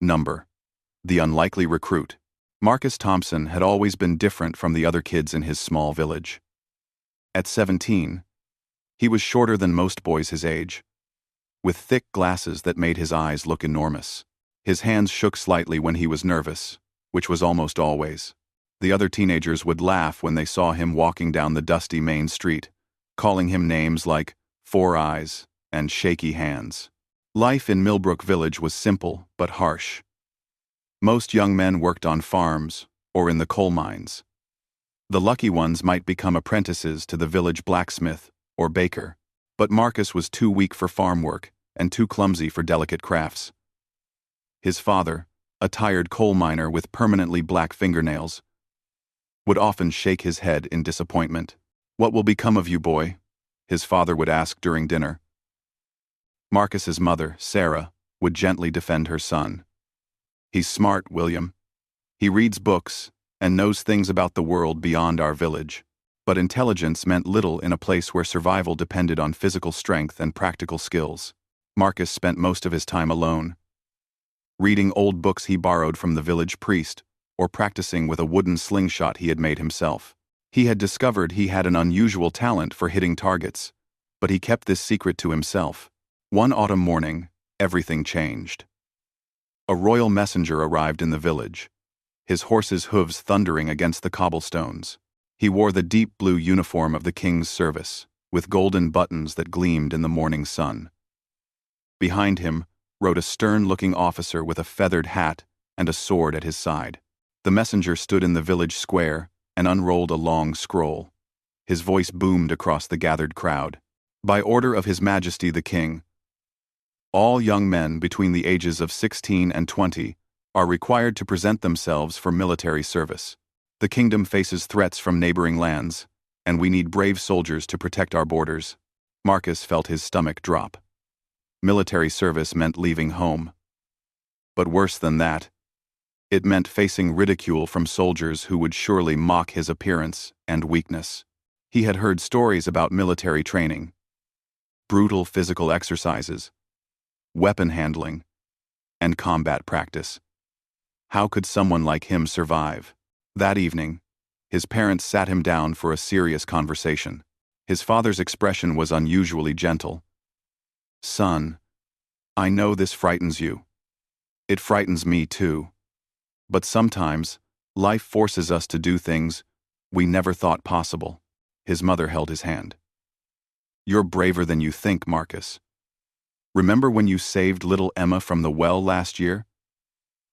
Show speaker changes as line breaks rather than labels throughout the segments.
Number. The unlikely recruit. Marcus Thompson had always been different from the other kids in his small village. At 17, he was shorter than most boys his age, with thick glasses that made his eyes look enormous. His hands shook slightly when he was nervous, which was almost always. The other teenagers would laugh when they saw him walking down the dusty main street, calling him names like Four Eyes and Shaky Hands. Life in Millbrook Village was simple but harsh. Most young men worked on farms or in the coal mines. The lucky ones might become apprentices to the village blacksmith or baker, but Marcus was too weak for farm work and too clumsy for delicate crafts. His father, a tired coal miner with permanently black fingernails, would often shake his head in disappointment. "What will become of you, boy?" his father would ask during dinner. Marcus's mother, Sarah, would gently defend her son. "He's smart, William. He reads books and knows things about the world beyond our village." But intelligence meant little in a place where survival depended on physical strength and practical skills. Marcus spent most of his time alone, reading old books he borrowed from the village priest or practicing with a wooden slingshot he had made himself. He had discovered he had an unusual talent for hitting targets, but he kept this secret to himself. One autumn morning, everything changed. A royal messenger arrived in the village, his horse's hooves thundering against the cobblestones. He wore the deep blue uniform of the king's service, with golden buttons that gleamed in the morning sun. Behind him rode a stern-looking officer with a feathered hat and a sword at his side. The messenger stood in the village square and unrolled a long scroll. His voice boomed across the gathered crowd. "By order of His Majesty the King, all young men between the ages of 16 and 20 are required to present themselves for military service. The kingdom faces threats from neighboring lands, and we need brave soldiers to protect our borders." Marcus felt his stomach drop. Military service meant leaving home. But worse than that, it meant facing ridicule from soldiers who would surely mock his appearance and weakness. He had heard stories about military training, brutal physical exercises, weapon handling, and combat practice. How could someone like him survive? That evening, his parents sat him down for a serious conversation. His father's expression was unusually gentle. "Son, I know this frightens you. It frightens me too. But sometimes, life forces us to do things we never thought possible." His mother held his hand. "You're braver than you think, Marcus. Remember when you saved little Emma from the well last year?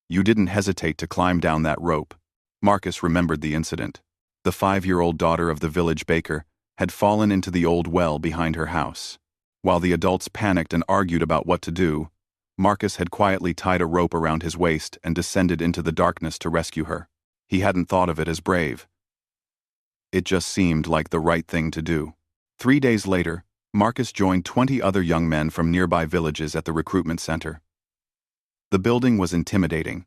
You didn't hesitate to climb down that rope." Marcus remembered the incident. The 5-year-old daughter of the village baker had fallen into the old well behind her house. While the adults panicked and argued about what to do, Marcus had quietly tied a rope around his waist and descended into the darkness to rescue her. He hadn't thought of it as brave. It just seemed like the right thing to do. 3 days later, Marcus joined 20 other young men from nearby villages at the recruitment center. The building was intimidating.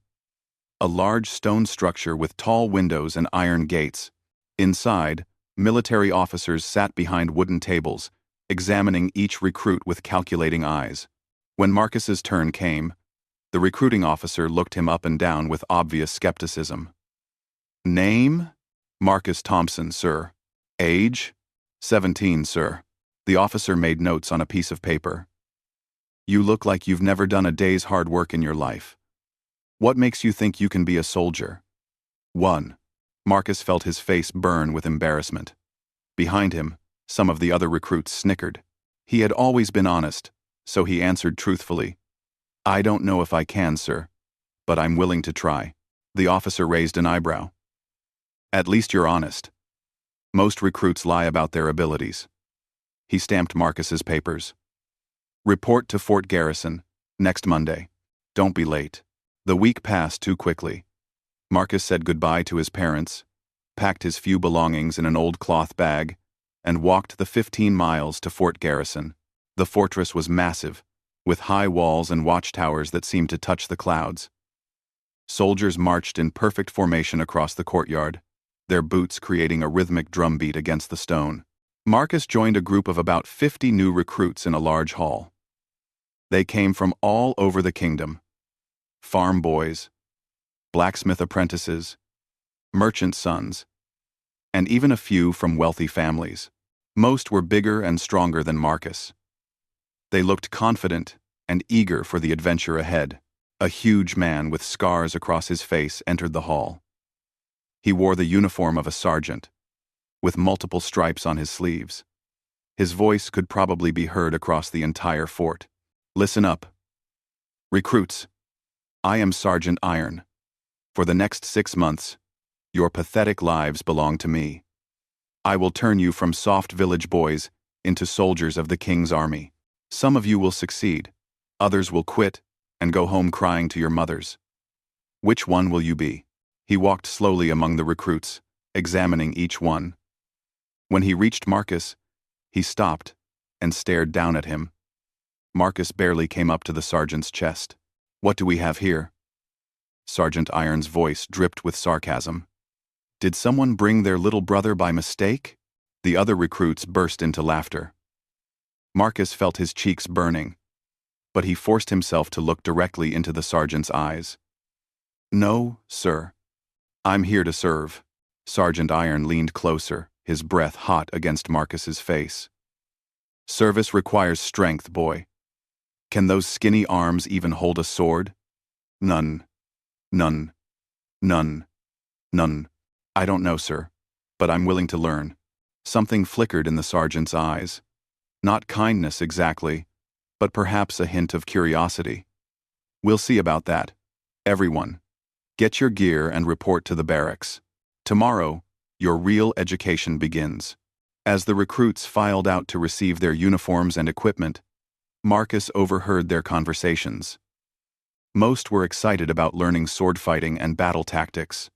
A large stone structure with tall windows and iron gates. Inside, military officers sat behind wooden tables, examining each recruit with calculating eyes. When Marcus's turn came, the recruiting officer looked him up and down with obvious skepticism. "Name? Marcus Thompson, sir. Age? 17, sir." The officer made notes on a piece of paper. "You look like you've never done a day's hard work in your life. What makes you think you can be a soldier?" 1. Marcus felt his face burn with embarrassment. Behind him, some of the other recruits snickered. He had always been honest, so he answered truthfully, "I don't know if I can, sir, but I'm willing to try." The officer raised an eyebrow. "At least you're honest. Most recruits lie about their abilities." He stamped Marcus's papers. "Report to Fort Garrison, next Monday. Don't be late." The week passed too quickly. Marcus said goodbye to his parents, packed his few belongings in an old cloth bag, and walked the 15 miles to Fort Garrison. The fortress was massive, with high walls and watchtowers that seemed to touch the clouds. Soldiers marched in perfect formation across the courtyard, their boots creating a rhythmic drumbeat against the stone. Marcus joined a group of about 50 new recruits in a large hall. They came from all over the kingdom, farm boys, blacksmith apprentices, merchant sons, and even a few from wealthy families. Most were bigger and stronger than Marcus. They looked confident and eager for the adventure ahead. A huge man with scars across his face entered the hall. He wore the uniform of a sergeant, with multiple stripes on his sleeves. His voice could probably be heard across the entire fort. Listen up. Recruits, I am Sergeant Iron. For the next 6 months, your pathetic lives belong to me. I will turn you from soft village boys into soldiers of the king's army. Some of you will succeed, others will quit and go home crying to your mothers. Which one will you be? He walked slowly among the recruits, examining each one. When he reached Marcus, he stopped and stared down at him. Marcus barely came up to the sergeant's chest. What do we have here? Sergeant Iron's voice dripped with sarcasm. Did someone bring their little brother by mistake? The other recruits burst into laughter. Marcus felt his cheeks burning, but he forced himself to look directly into the sergeant's eyes. No, sir. I'm here to serve. Sergeant Iron leaned closer, his breath hot against Marcus's face. Service requires strength, boy. Can those skinny arms even hold a sword? None. None. None. None. I don't know, sir, but I'm willing to learn. Something flickered in the sergeant's eyes. Not kindness exactly, but perhaps a hint of curiosity. We'll see about that. Everyone, get your gear and report to the barracks. Tomorrow, your real education begins. As the recruits filed out to receive their uniforms and equipment, Marcus overheard their conversations. Most were excited about learning sword fighting and battle tactics.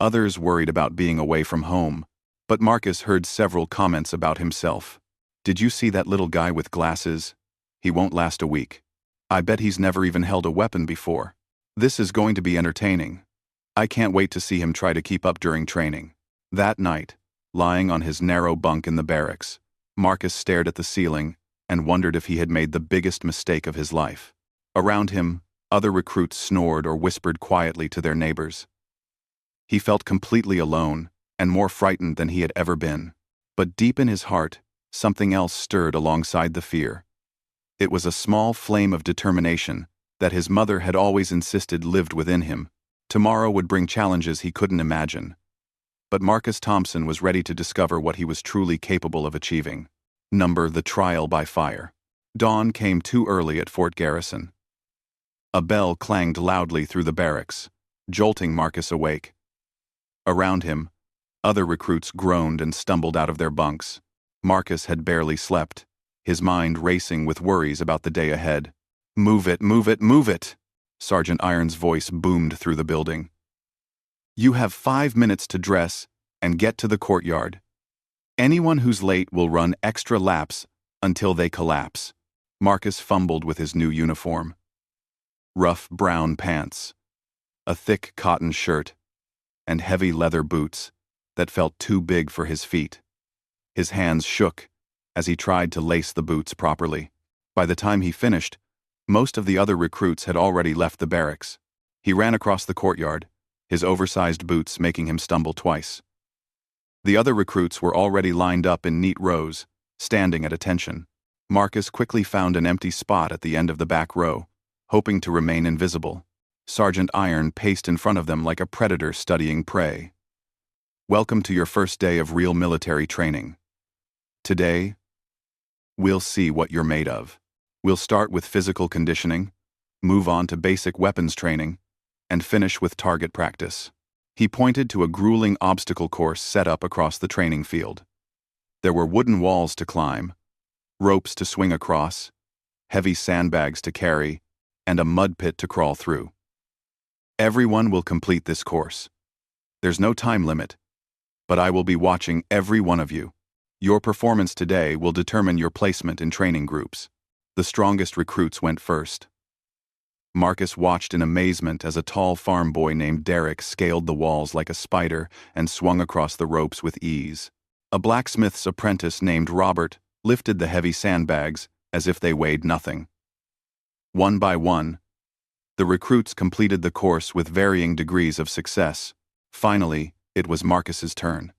Others worried about being away from home, but Marcus heard several comments about himself. Did you see that little guy with glasses? He won't last a week. I bet he's never even held a weapon before. This is going to be entertaining. I can't wait to see him try to keep up during training. That night, lying on his narrow bunk in the barracks, Marcus stared at the ceiling and wondered if he had made the biggest mistake of his life. Around him, other recruits snored or whispered quietly to their neighbors. He felt completely alone and more frightened than he had ever been. But deep in his heart, something else stirred alongside the fear. It was a small flame of determination that his mother had always insisted lived within him. Tomorrow would bring challenges he couldn't imagine. But Marcus Thompson was ready to discover what he was truly capable of achieving. Number the trial by fire. Dawn came too early at Fort Garrison. A bell clanged loudly through the barracks, jolting Marcus awake. Around him, other recruits groaned and stumbled out of their bunks. Marcus had barely slept, his mind racing with worries about the day ahead. Move it, move it, move it! Sergeant Iron's voice boomed through the building. You have 5 minutes to dress and get to the courtyard. Anyone who's late will run extra laps until they collapse. Marcus fumbled with his new uniform. Rough brown pants, a thick cotton shirt, and heavy leather boots that felt too big for his feet. His hands shook as he tried to lace the boots properly. By the time he finished, most of the other recruits had already left the barracks. He ran across the courtyard, his oversized boots making him stumble twice. The other recruits were already lined up in neat rows, standing at attention. Marcus quickly found an empty spot at the end of the back row, hoping to remain invisible. Sergeant Iron paced in front of them like a predator studying prey. Welcome to your first day of real military training. Today, we'll see what you're made of. We'll start with physical conditioning, move on to basic weapons training, and finish with target practice. He pointed to a grueling obstacle course set up across the training field. There were wooden walls to climb, ropes to swing across, heavy sandbags to carry, and a mud pit to crawl through. Everyone will complete this course. There's no time limit, but I will be watching every one of you. Your performance today will determine your placement in training groups. The strongest recruits went first. Marcus watched in amazement as a tall farm boy named Derek scaled the walls like a spider and swung across the ropes with ease. A blacksmith's apprentice named Robert lifted the heavy sandbags as if they weighed nothing. One by one, The recruits completed the course with varying degrees of success. Finally, it was Marcus's turn.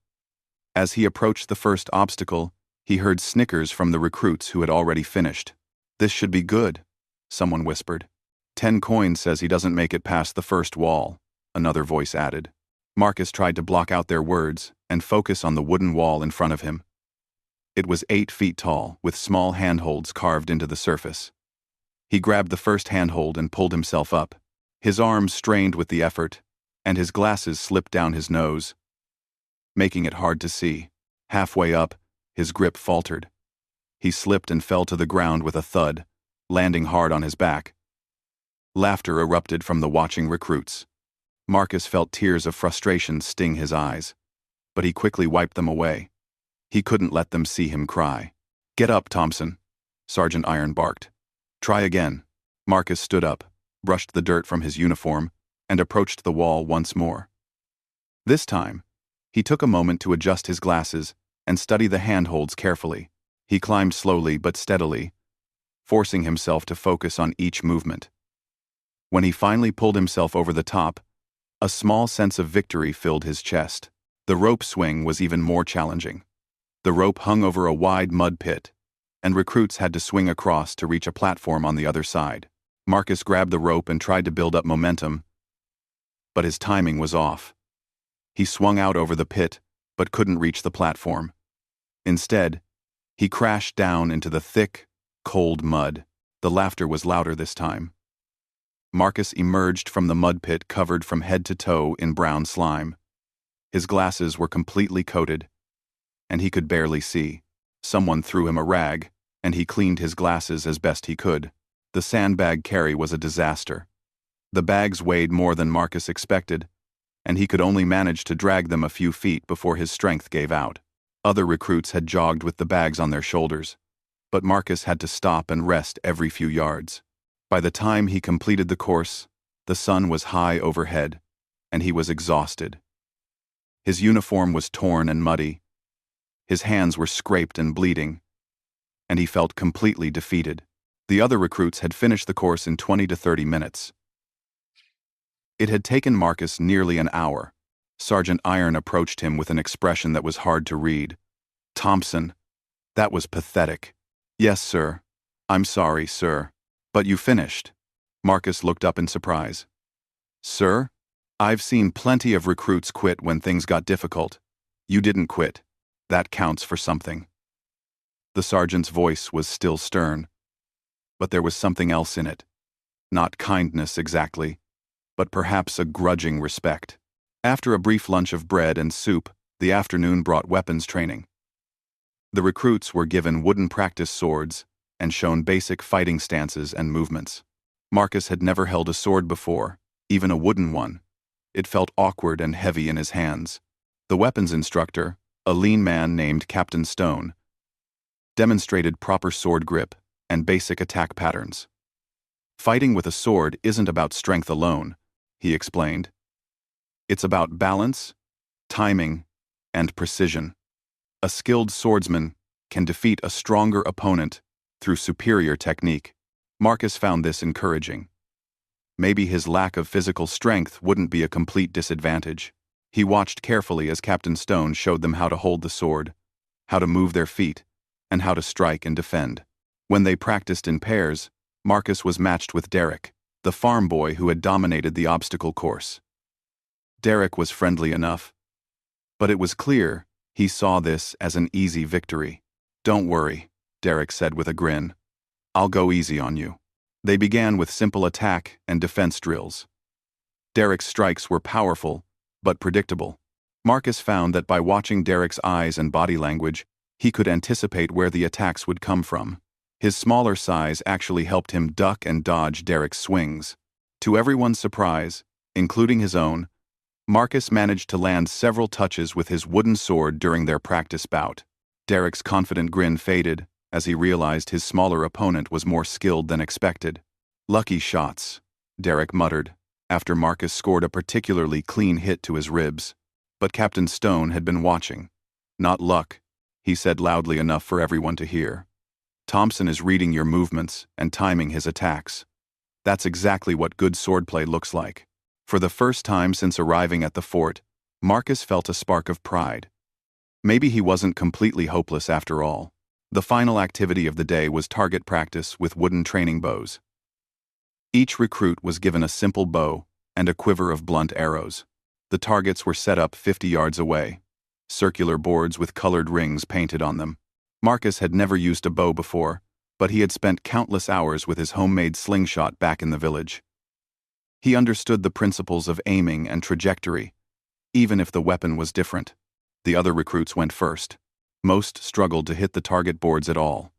As he approached the first obstacle, he heard snickers from the recruits who had already finished. "This should be good," someone whispered. 10 coins says he doesn't make it past the first wall," another voice added. Marcus tried to block out their words and focus on the wooden wall in front of him. It was 8 feet tall, with small handholds carved into the surface. He grabbed the first handhold and pulled himself up. His arms strained with the effort, and his glasses slipped down his nose, making it hard to see. Halfway up, his grip faltered. He slipped and fell to the ground with a thud, landing hard on his back. Laughter erupted from the watching recruits. Marcus felt tears of frustration sting his eyes, but he quickly wiped them away. He couldn't let them see him cry. "Get up, Thompson," Sergeant Iron barked. "Try again." Marcus stood up, brushed the dirt from his uniform, and approached the wall once more. This time, he took a moment to adjust his glasses and study the handholds carefully. He climbed slowly but steadily, forcing himself to focus on each movement. When he finally pulled himself over the top, a small sense of victory filled his chest. The rope swing was even more challenging. The rope hung over a wide mud pit, and recruits had to swing across to reach a platform on the other side. Marcus grabbed the rope and tried to build up momentum, but his timing was off. He swung out over the pit, but couldn't reach the platform. Instead, he crashed down into the thick, cold mud. The laughter was louder this time. Marcus emerged from the mud pit covered from head to toe in brown slime. His glasses were completely coated, and he could barely see. Someone threw him a rag, and he cleaned his glasses as best he could. The sandbag carry was a disaster. The bags weighed more than Marcus expected, and he could only manage to drag them a few feet before his strength gave out. Other recruits had jogged with the bags on their shoulders, but Marcus had to stop and rest every few yards. By the time he completed the course, the sun was high overhead, and he was exhausted. His uniform was torn and muddy. His hands were scraped and bleeding, and he felt completely defeated. The other recruits had finished the course in 20 to 30 minutes. It had taken Marcus nearly an hour. Sergeant Iron approached him with an expression that was hard to read. "Thompson, that was pathetic." "Yes, sir. I'm sorry, sir. But you finished." Marcus looked up in surprise. "Sir, I've seen plenty of recruits quit when things got difficult. You didn't quit. That counts for something." The sergeant's voice was still stern, but there was something else in it. Not kindness exactly, but perhaps a grudging respect. After a brief lunch of bread and soup, the afternoon brought weapons training. The recruits were given wooden practice swords and shown basic fighting stances and movements. Marcus had never held a sword before, even a wooden one. It felt awkward and heavy in his hands. The weapons instructor, a lean man named Captain Stone, demonstrated proper sword grip and basic attack patterns. "Fighting with a sword isn't about strength alone," he explained. "It's about balance, timing, and precision. A skilled swordsman can defeat a stronger opponent through superior technique." Marcus found this encouraging. Maybe his lack of physical strength wouldn't be a complete disadvantage. He watched carefully as Captain Stone showed them how to hold the sword, how to move their feet, and how to strike and defend. When they practiced in pairs, Marcus was matched with Derek, the farm boy who had dominated the obstacle course. Derek was friendly enough, but it was clear he saw this as an easy victory. "Don't worry," Derek said with a grin. "I'll go easy on you." They began with simple attack and defense drills. Derek's strikes were powerful, but predictable. Marcus found that by watching Derek's eyes and body language, he could anticipate where the attacks would come from. His smaller size actually helped him duck and dodge Derek's swings. To everyone's surprise, including his own, Marcus managed to land several touches with his wooden sword during their practice bout. Derek's confident grin faded as he realized his smaller opponent was more skilled than expected. "Lucky shots," Derek muttered, after Marcus scored a particularly clean hit to his ribs. But Captain Stone had been watching. "Not luck," he said loudly enough for everyone to hear. "Thompson is reading your movements and timing his attacks. That's exactly what good swordplay looks like. For the first time since arriving at the fort, Marcus felt a spark of pride. Maybe he wasn't completely hopeless after all. The final activity of the day was target practice with wooden training bows. Each recruit was given a simple bow and a quiver of blunt arrows. The targets were set up 50 yards away, circular boards with colored rings painted on them. Marcus had never used a bow before, but he had spent countless hours with his homemade slingshot back in the village. He understood the principles of aiming and trajectory, even if the weapon was different. The other recruits went first. Most struggled to hit the target boards at all.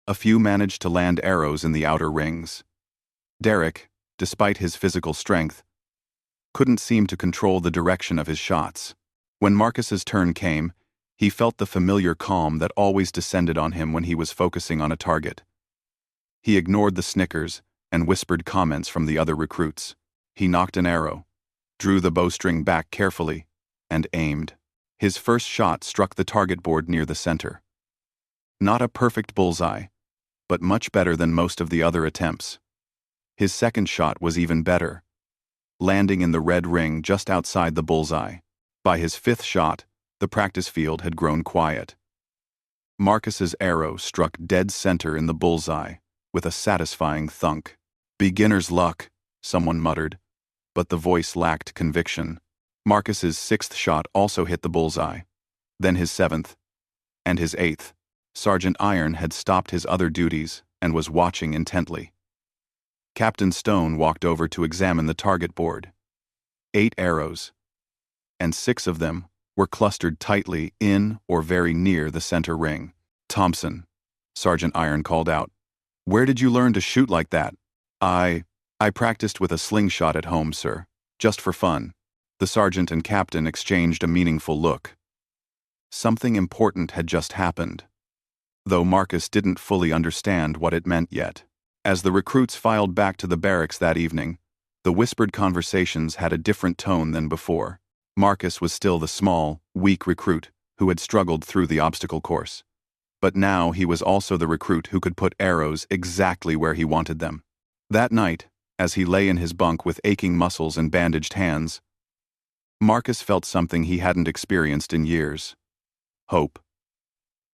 A few managed to land arrows in the outer rings. Derek, despite his physical strength, couldn't seem to control the direction of his shots. When Marcus's turn came, he felt the familiar calm that always descended on him when he was focusing on a target. He ignored the snickers and whispered comments from the other recruits. He nocked an arrow, drew the bowstring back carefully, and aimed. His first shot struck the target board near the center. Not a perfect bullseye, but much better than most of the other attempts. His second shot was even better, landing in the red ring just outside the bullseye. By his fifth shot, the practice field had grown quiet. Marcus's arrow struck dead center in the bullseye, with a satisfying thunk. "Beginner's luck," someone muttered, but the voice lacked conviction. Marcus's sixth shot also hit the bullseye, then his seventh, and his eighth. Sergeant Iron had stopped his other duties and was watching intently. Captain Stone walked over to examine the target board. 8 arrows, and 6 of them were clustered tightly in or very near the center ring. "Thompson," Sergeant Iron called out, "where did you learn to shoot like that?" I practiced with a slingshot at home, sir, just for fun." The sergeant and captain exchanged a meaningful look. Something important had just happened, though Marcus didn't fully understand what it meant yet. As the recruits filed back to the barracks that evening, the whispered conversations had a different tone than before. Marcus was still the small, weak recruit who had struggled through the obstacle course. But now he was also the recruit who could put arrows exactly where he wanted them. That night, as he lay in his bunk with aching muscles and bandaged hands, Marcus felt something he hadn't experienced in years. Hope.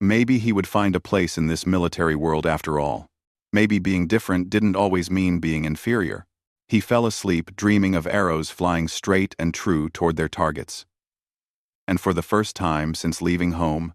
Maybe he would find a place in this military world after all. Maybe being different didn't always mean being inferior. He fell asleep dreaming of arrows flying straight and true toward their targets. And for the first time since leaving home,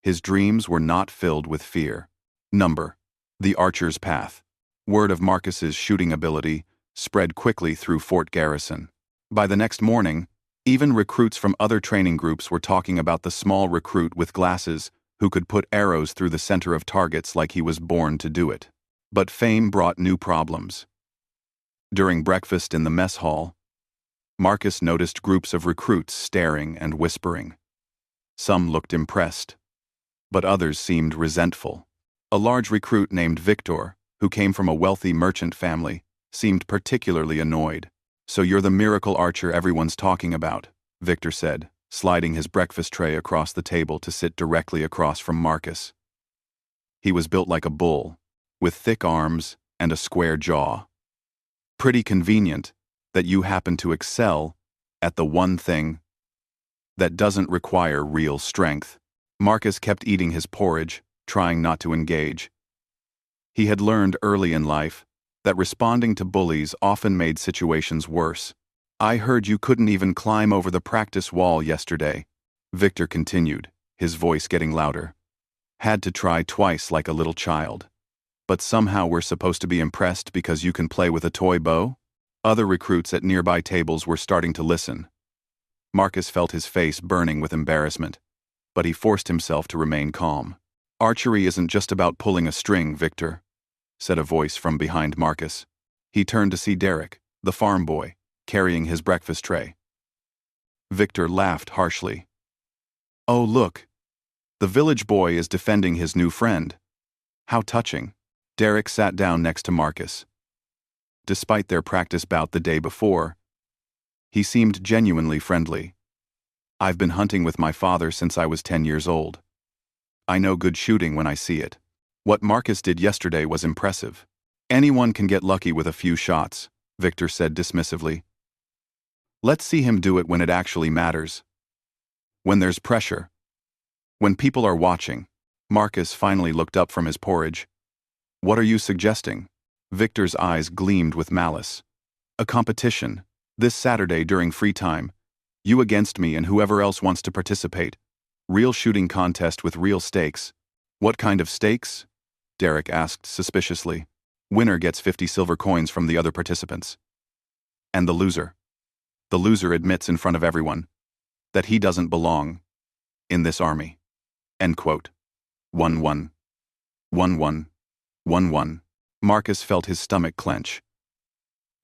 his dreams were not filled with fear. Number: the Archer's Path. Word of Marcus's shooting ability spread quickly through Fort Garrison. By the next morning, even recruits from other training groups were talking about the small recruit with glasses who could put arrows through the center of targets like he was born to do it. But fame brought new problems. During breakfast in the mess hall, Marcus noticed groups of recruits staring and whispering. Some looked impressed, but others seemed resentful. A large recruit named Victor, who came from a wealthy merchant family, seemed particularly annoyed. "So you're the miracle archer everyone's talking about," Victor said, sliding his breakfast tray across the table to sit directly across from Marcus. He was built like a bull, with thick arms and a square jaw. "Pretty convenient that you happen to excel at the one thing that doesn't require real strength." Marcus kept eating his porridge, trying not to engage. He had learned early in life that responding to bullies often made situations worse. "I heard you couldn't even climb over the practice wall yesterday," Victor continued, his voice getting louder. "Had to try twice like a little child. But somehow we're supposed to be impressed because you can play with a toy bow?" Other recruits at nearby tables were starting to listen. Marcus felt his face burning with embarrassment, but he forced himself to remain calm. "Archery isn't just about pulling a string, Victor," said a voice from behind Marcus. He turned to see Derek, the farm boy, carrying his breakfast tray. Victor laughed harshly. "Oh, look. The village boy is defending his new friend. How touching." Derek sat down next to Marcus. Despite their practice bout the day before, he seemed genuinely friendly. "I've been hunting with my father since I was 10 years old. I know good shooting when I see it. What Marcus did yesterday was impressive. Anyone can get lucky with a few shots, Victor said dismissively. Let's see him do it when it actually matters. When there's pressure. When people are watching. Marcus finally looked up from his porridge. What are you suggesting? Victor's eyes gleamed with malice. A competition. This Saturday during free time. You against me and whoever else wants to participate. Real shooting contest with real stakes. What kind of stakes? Derek asked suspiciously. Winner gets 50 silver coins from the other participants. And the loser? The loser admits in front of everyone that he doesn't belong in this army. End quote. 1-1. 1-1. 1-1. Marcus felt his stomach clench.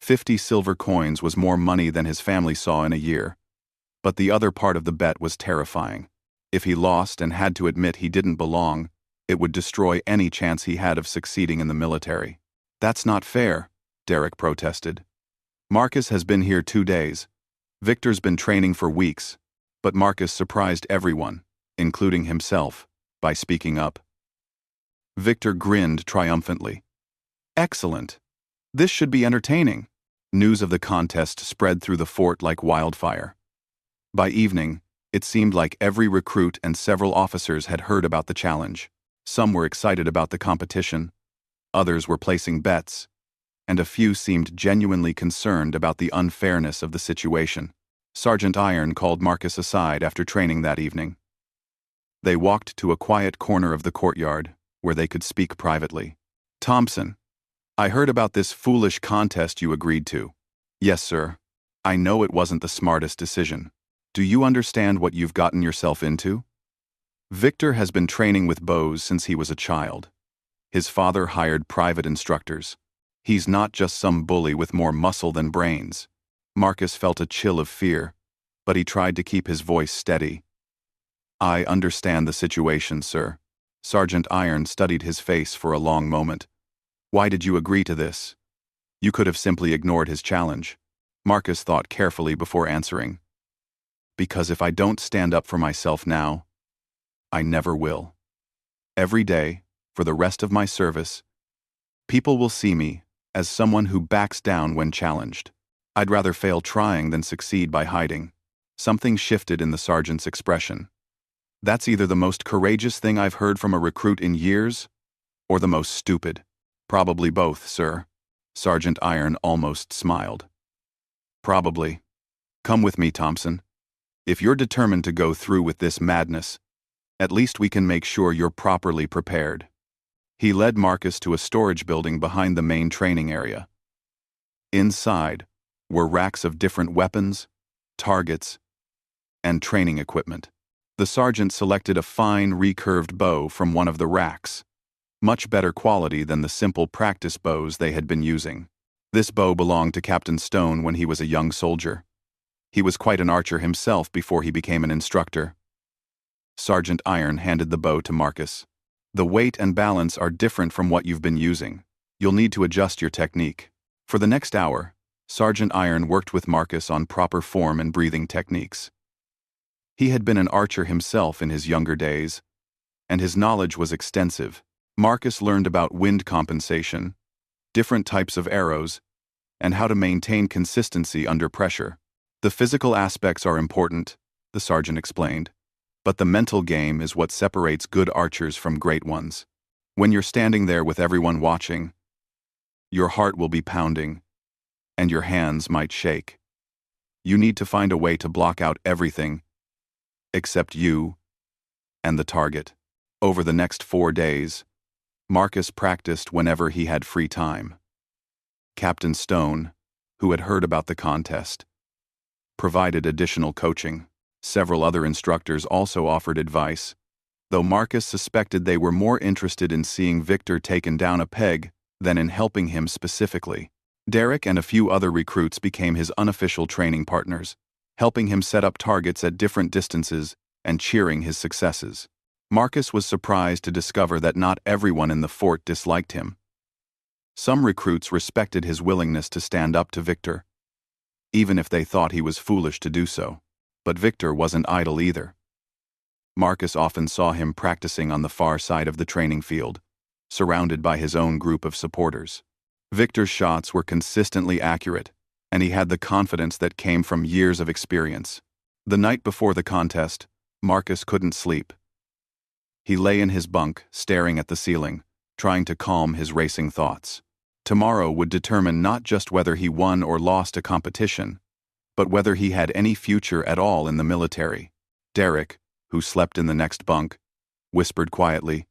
50 silver coins was more money than his family saw in a year. But the other part of the bet was terrifying. If he lost and had to admit he didn't belong, it would destroy any chance he had of succeeding in the military. That's not fair, Derek protested. Marcus has been here 2 days. Victor's been training for weeks, but Marcus surprised everyone, including himself, by speaking up. Victor grinned triumphantly. Excellent. This should be entertaining. News of the contest spread through the fort like wildfire. By evening, it seemed like every recruit and several officers had heard about the challenge. Some were excited about the competition, others were placing bets, and a few seemed genuinely concerned about the unfairness of the situation. Sergeant Iron called Marcus aside after training that evening. They walked to a quiet corner of the courtyard, where they could speak privately. Thompson, I heard about this foolish contest you agreed to. Yes, sir. I know it wasn't the smartest decision. Do you understand what you've gotten yourself into? Victor has been training with bows since he was a child. His father hired private instructors. He's not just some bully with more muscle than brains. Marcus felt a chill of fear, but he tried to keep his voice steady. I understand the situation, sir. Sergeant Iron studied his face for a long moment. Why did you agree to this? You could have simply ignored his challenge. Marcus thought carefully before answering. Because if I don't stand up for myself now, I never will. Every day, for the rest of my service, people will see me as someone who backs down when challenged. I'd rather fail trying than succeed by hiding. Something shifted in the sergeant's expression. That's either the most courageous thing I've heard from a recruit in years, or the most stupid. Probably both, sir. Sergeant Iron almost smiled. Probably. Come with me, Thompson. If you're determined to go through with this madness, at least we can make sure you're properly prepared. He led Marcus to a storage building behind the main training area. Inside were racks of different weapons, targets, and training equipment. The sergeant selected a fine, recurved bow from one of the racks, much better quality than the simple practice bows they had been using. This bow belonged to Captain Stone when he was a young soldier. He was quite an archer himself before he became an instructor. Sergeant Iron handed the bow to Marcus. The weight and balance are different from what you've been using. You'll need to adjust your technique. For the next hour, Sergeant Iron worked with Marcus on proper form and breathing techniques. He had been an archer himself in his younger days, and his knowledge was extensive. Marcus learned about wind compensation, different types of arrows, and how to maintain consistency under pressure. The physical aspects are important, the sergeant explained, but the mental game is what separates good archers from great ones. When you're standing there with everyone watching, your heart will be pounding, and your hands might shake. You need to find a way to block out everything, except you and the target. Over the next 4 days, Marcus practiced whenever he had free time. Captain Stone, who had heard about the contest, provided additional coaching. Several other instructors also offered advice, though Marcus suspected they were more interested in seeing Victor taken down a peg than in helping him specifically. Derek and a few other recruits became his unofficial training partners, helping him set up targets at different distances and cheering his successes. Marcus was surprised to discover that not everyone in the fort disliked him. Some recruits respected his willingness to stand up to Victor, even if they thought he was foolish to do so. But Victor wasn't idle either. Marcus often saw him practicing on the far side of the training field, surrounded by his own group of supporters. Victor's shots were consistently accurate, and he had the confidence that came from years of experience. The night before the contest, Marcus couldn't sleep. He lay in his bunk, staring at the ceiling, trying to calm his racing thoughts. Tomorrow would determine not just whether he won or lost a competition, but whether he had any future at all in the military. Derek, who slept in the next bunk, whispered quietly,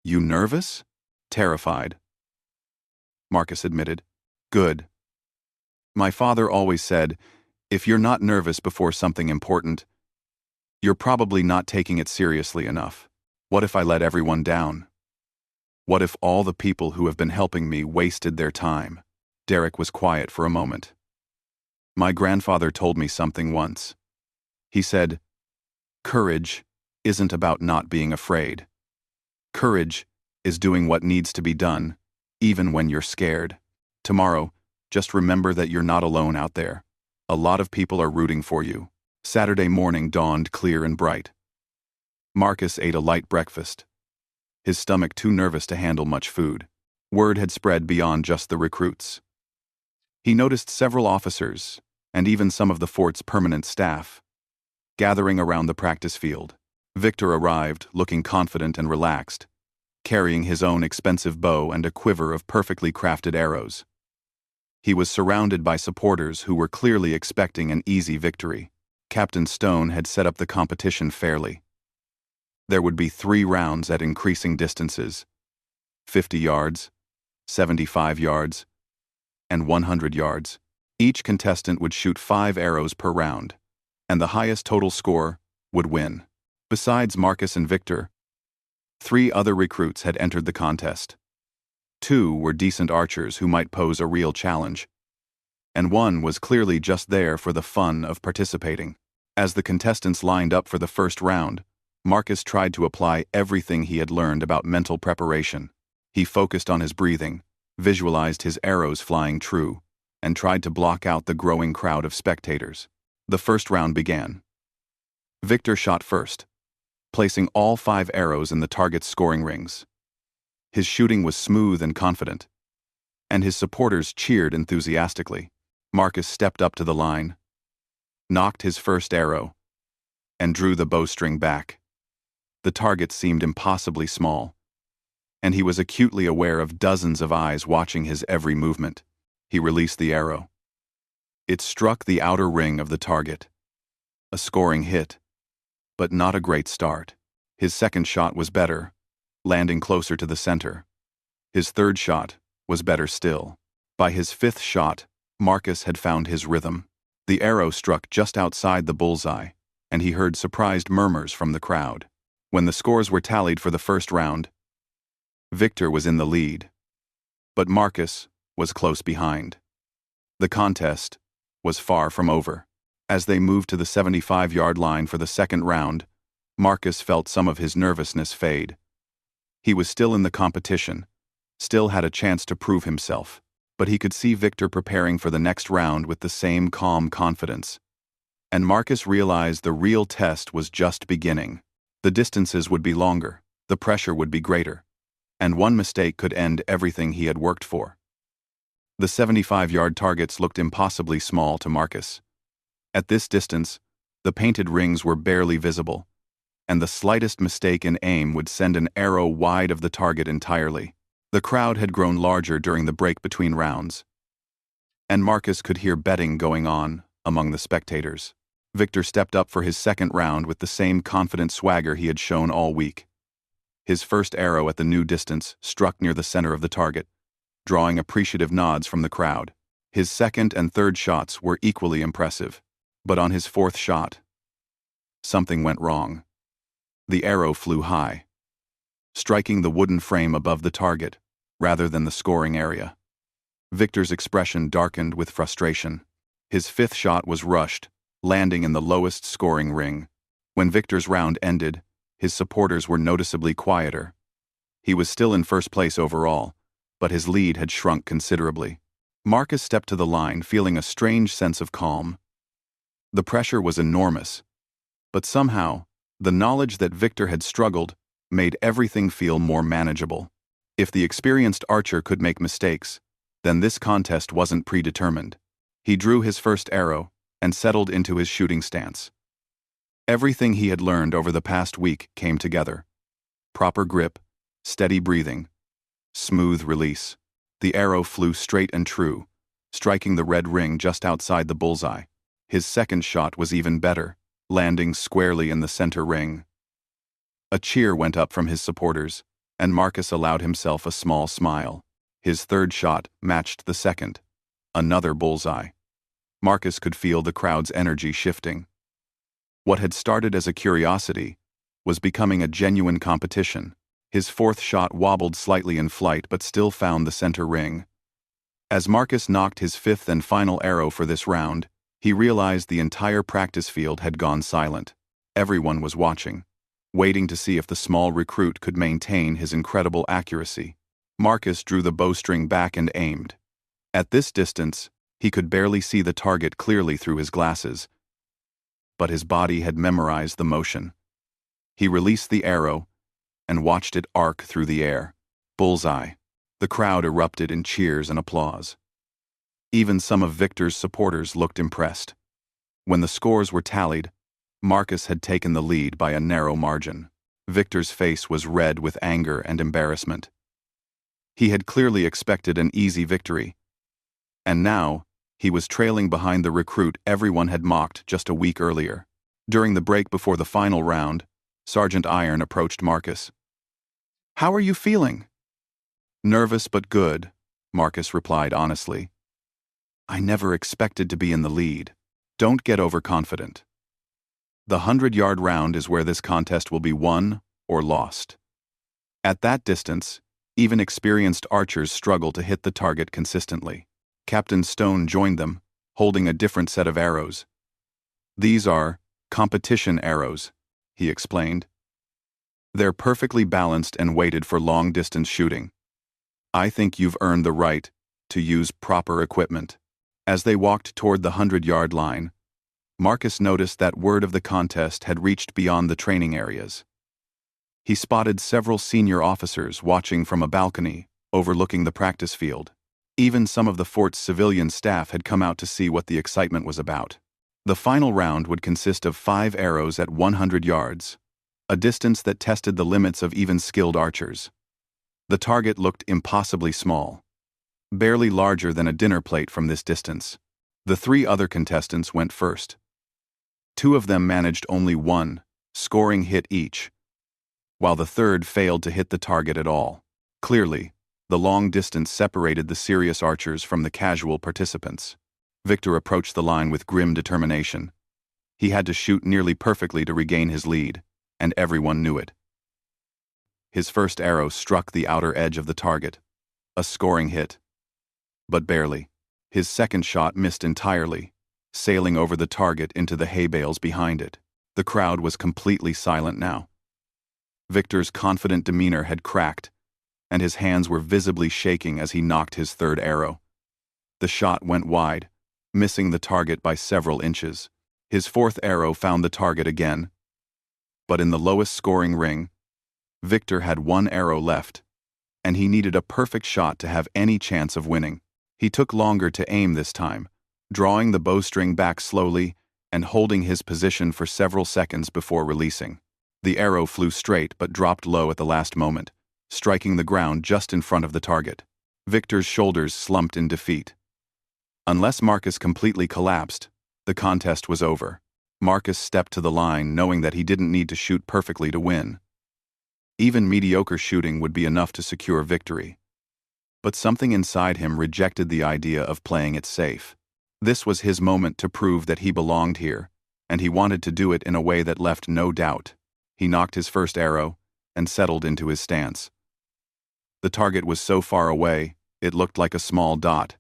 "You nervous?" "Terrified," Marcus admitted. "Good. My father always said, if you're not nervous before something important, you're probably not taking it seriously enough. What if I let everyone down? What if all the people who have been helping me wasted their time?" Derek was quiet for a moment. "My grandfather told me something once. He said, courage isn't about not being afraid. Courage is doing what needs to be done, even when you're scared. Tomorrow, just remember that you're not alone out there. A lot of people are rooting for you." Saturday morning dawned clear and bright. Marcus ate a light breakfast, his stomach too nervous to handle much food. Word had spread beyond just the recruits. He noticed several officers, and even some of the fort's permanent staff, gathering around the practice field. Victor arrived, looking confident and relaxed, carrying his own expensive bow and a quiver of perfectly crafted arrows. He was surrounded by supporters who were clearly expecting an easy victory. Captain Stone had set up the competition fairly. There would be 3 rounds at increasing distances: 50 yards, 75 yards, and 100 yards. Each contestant would shoot 5 arrows per round, and the highest total score would win. Besides Marcus and Victor, 3 other recruits had entered the contest. 2 were decent archers who might pose a real challenge, and 1 was clearly just there for the fun of participating. As the contestants lined up for the first round, Marcus tried to apply everything he had learned about mental preparation. He focused on his breathing, visualized his arrows flying true, and tried to block out the growing crowd of spectators. The first round began. Victor shot first, placing all 5 arrows in the target's scoring rings. His shooting was smooth and confident, and his supporters cheered enthusiastically. Marcus stepped up to the line, knocked his first arrow, and drew the bowstring back. The target seemed impossibly small, and he was acutely aware of dozens of eyes watching his every movement. He released the arrow. It struck the outer ring of the target. A scoring hit, but not a great start. His second shot was better, landing closer to the center. His third shot was better still. By his 5th shot, Marcus had found his rhythm. The arrow struck just outside the bullseye, and he heard surprised murmurs from the crowd. When the scores were tallied for the first round, Victor was in the lead, but Marcus was close behind. The contest was far from over. As they moved to the 75-yard line for the second round, Marcus felt some of his nervousness fade. He was still in the competition, still had a chance to prove himself, but he could see Victor preparing for the next round with the same calm confidence. And Marcus realized the real test was just beginning. The distances would be longer, the pressure would be greater, and one mistake could end everything he had worked for. The 75-yard targets looked impossibly small to Marcus. At this distance, the painted rings were barely visible, and the slightest mistake in aim would send an arrow wide of the target entirely. The crowd had grown larger during the break between rounds, and Marcus could hear betting going on among the spectators. Victor stepped up for his second round with the same confident swagger he had shown all week. His first arrow at the new distance struck near the center of the target, drawing appreciative nods from the crowd. His second and third shots were equally impressive, but on his 4th shot, something went wrong. The arrow flew high, striking the wooden frame above the target, rather than the scoring area. Victor's expression darkened with frustration. His 5th shot was rushed, landing in the lowest scoring ring. When Victor's round ended, his supporters were noticeably quieter. He was still in first place overall, but his lead had shrunk considerably. Marcus stepped to the line, feeling a strange sense of calm. The pressure was enormous, but somehow, the knowledge that Victor had struggled made everything feel more manageable. If the experienced archer could make mistakes, Then this contest wasn't predetermined. He drew his first arrow and settled into his shooting stance. Everything he had learned over the past week came together. Proper grip, steady breathing, smooth release. The arrow flew straight and true, striking the red ring just outside the bullseye. His second shot was even better, landing squarely in the center ring. A cheer went up from his supporters, and Marcus allowed himself a small smile. His third shot matched the second. Another bullseye. Marcus could feel the crowd's energy shifting. What had started as a curiosity was becoming a genuine competition. His fourth shot wobbled slightly in flight but still found the center ring. As Marcus knocked his fifth and final arrow for this round, he realized the entire practice field had gone silent. Everyone was watching, waiting to see if the small recruit could maintain his incredible accuracy. Marcus drew the bowstring back and aimed. At this distance, he could barely see the target clearly through his glasses, but his body had memorized the motion. He released the arrow and watched it arc through the air. Bullseye. The crowd erupted in cheers and applause. Even some of Victor's supporters looked impressed. When the scores were tallied, Marcus had taken the lead by a narrow margin. Victor's face was red with anger and embarrassment. He had clearly expected an easy victory, and now he was trailing behind the recruit everyone had mocked just a week earlier. During the break before the final round, Sergeant Iron approached Marcus. "How are you feeling?" "Nervous but good," Marcus replied honestly. "I never expected to be in the lead. Don't get overconfident. The 100-yard round is where this contest will be won or lost." At that distance, even experienced archers struggle to hit the target consistently. Captain Stone joined them, holding a different set of arrows. "These are competition arrows," he explained. "They're perfectly balanced and weighted for long-distance shooting. I think you've earned the right to use proper equipment." As they walked toward the 100-yard line, Marcus noticed that word of the contest had reached beyond the training areas. He spotted several senior officers watching from a balcony overlooking the practice field. Even some of the fort's civilian staff had come out to see what the excitement was about. The final round would consist of 5 arrows at 100 yards, a distance that tested the limits of even skilled archers. The target looked impossibly small, barely larger than a dinner plate from this distance. The 3 other contestants went first. 2 of them managed only 1 scoring hit each, while the third failed to hit the target at all. Clearly, the long distance separated the serious archers from the casual participants. Victor approached the line with grim determination. He had to shoot nearly perfectly to regain his lead, and everyone knew it. His first arrow struck the outer edge of the target, a scoring hit, but barely. His second shot missed entirely, sailing over the target into the hay bales behind it. The crowd was completely silent now. Victor's confident demeanor had cracked, and his hands were visibly shaking as he knocked his third arrow. The shot went wide, missing the target by several inches. His fourth arrow found the target again, but in the lowest scoring ring, Victor had 1 arrow left, and he needed a perfect shot to have any chance of winning. He took longer to aim this time, drawing the bowstring back slowly and holding his position for several seconds before releasing. The arrow flew straight but dropped low at the last moment, striking the ground just in front of the target. Victor's shoulders slumped in defeat. Unless Marcus completely collapsed, the contest was over. Marcus stepped to the line knowing that he didn't need to shoot perfectly to win. Even mediocre shooting would be enough to secure victory. But something inside him rejected the idea of playing it safe. This was his moment to prove that he belonged here, and he wanted to do it in a way that left no doubt. He knocked his first arrow and settled into his stance. The target was so far away, it looked like a small dot.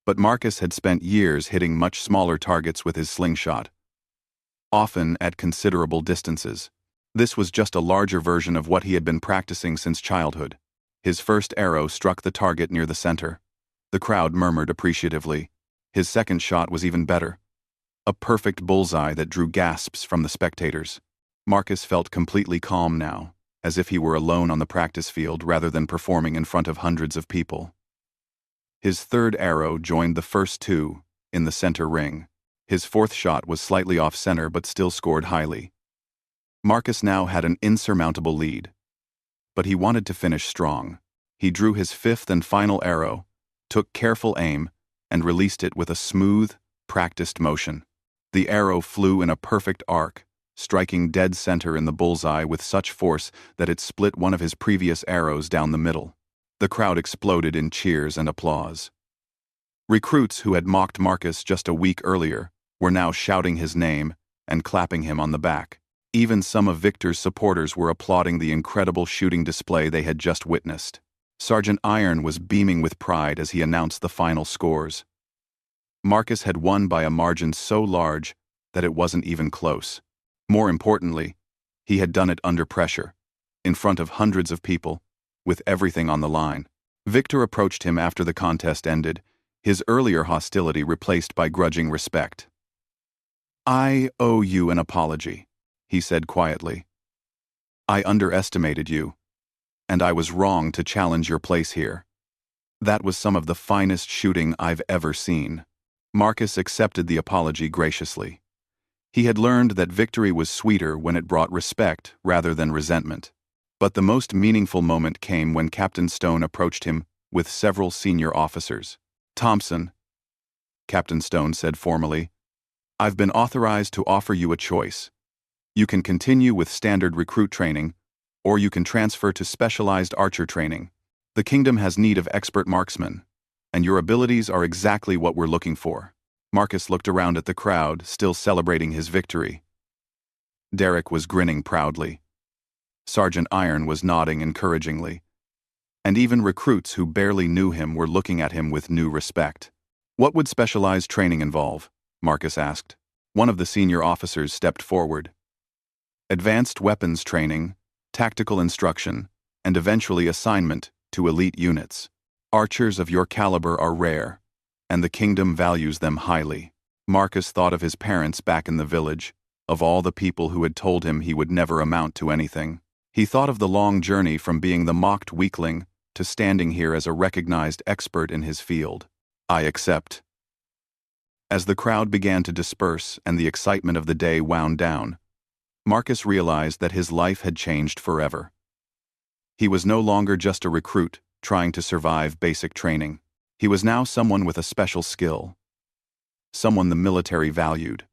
But Marcus had spent years hitting much smaller targets with his slingshot, often at considerable distances. This was just a larger version of what he had been practicing since childhood. His first arrow struck the target near the center. The crowd murmured appreciatively. His second shot was even better. A perfect bullseye that drew gasps from the spectators. Marcus felt completely calm now, as if he were alone on the practice field rather than performing in front of hundreds of people. His third arrow joined the first two, in the center ring. His fourth shot was slightly off-center but still scored highly. Marcus now had an insurmountable lead. But he wanted to finish strong. He drew his fifth and final arrow, took careful aim, and released it with a smooth, practiced motion. The arrow flew in a perfect arc, striking dead center in the bullseye with such force that it split one of his previous arrows down the middle. The crowd exploded in cheers and applause. Recruits who had mocked Marcus just a week earlier were now shouting his name and clapping him on the back. Even some of Victor's supporters were applauding the incredible shooting display they had just witnessed. Sergeant Iron was beaming with pride as he announced the final scores. Marcus had won by a margin so large that it wasn't even close. More importantly, he had done it under pressure, in front of hundreds of people, with everything on the line. Victor approached him after the contest ended, his earlier hostility replaced by grudging respect. "I owe you an apology," he said quietly. "I underestimated you, and I was wrong to challenge your place here. That was some of the finest shooting I've ever seen." Marcus accepted the apology graciously. He had learned that victory was sweeter when it brought respect rather than resentment. But the most meaningful moment came when Captain Stone approached him with several senior officers. "Thompson," Captain Stone said formally, "I've been authorized to offer you a choice. You can continue with standard recruit training, or you can transfer to specialized archer training. The kingdom has need of expert marksmen, and your abilities are exactly what we're looking for." Marcus looked around at the crowd, still celebrating his victory. Derek was grinning proudly. Sergeant Iron was nodding encouragingly. And even recruits who barely knew him were looking at him with new respect. "What would specialized training involve?" Marcus asked. One of the senior officers stepped forward. "Advanced weapons training, tactical instruction, and eventually assignment to elite units. Archers of your caliber are rare, and the kingdom values them highly." Marcus thought of his parents back in the village, of all the people who had told him he would never amount to anything. He thought of the long journey from being the mocked weakling to standing here as a recognized expert in his field. "I accept." As the crowd began to disperse and the excitement of the day wound down, Marcus realized that his life had changed forever. He was no longer just a recruit trying to survive basic training. He was now someone with a special skill. Someone the military valued.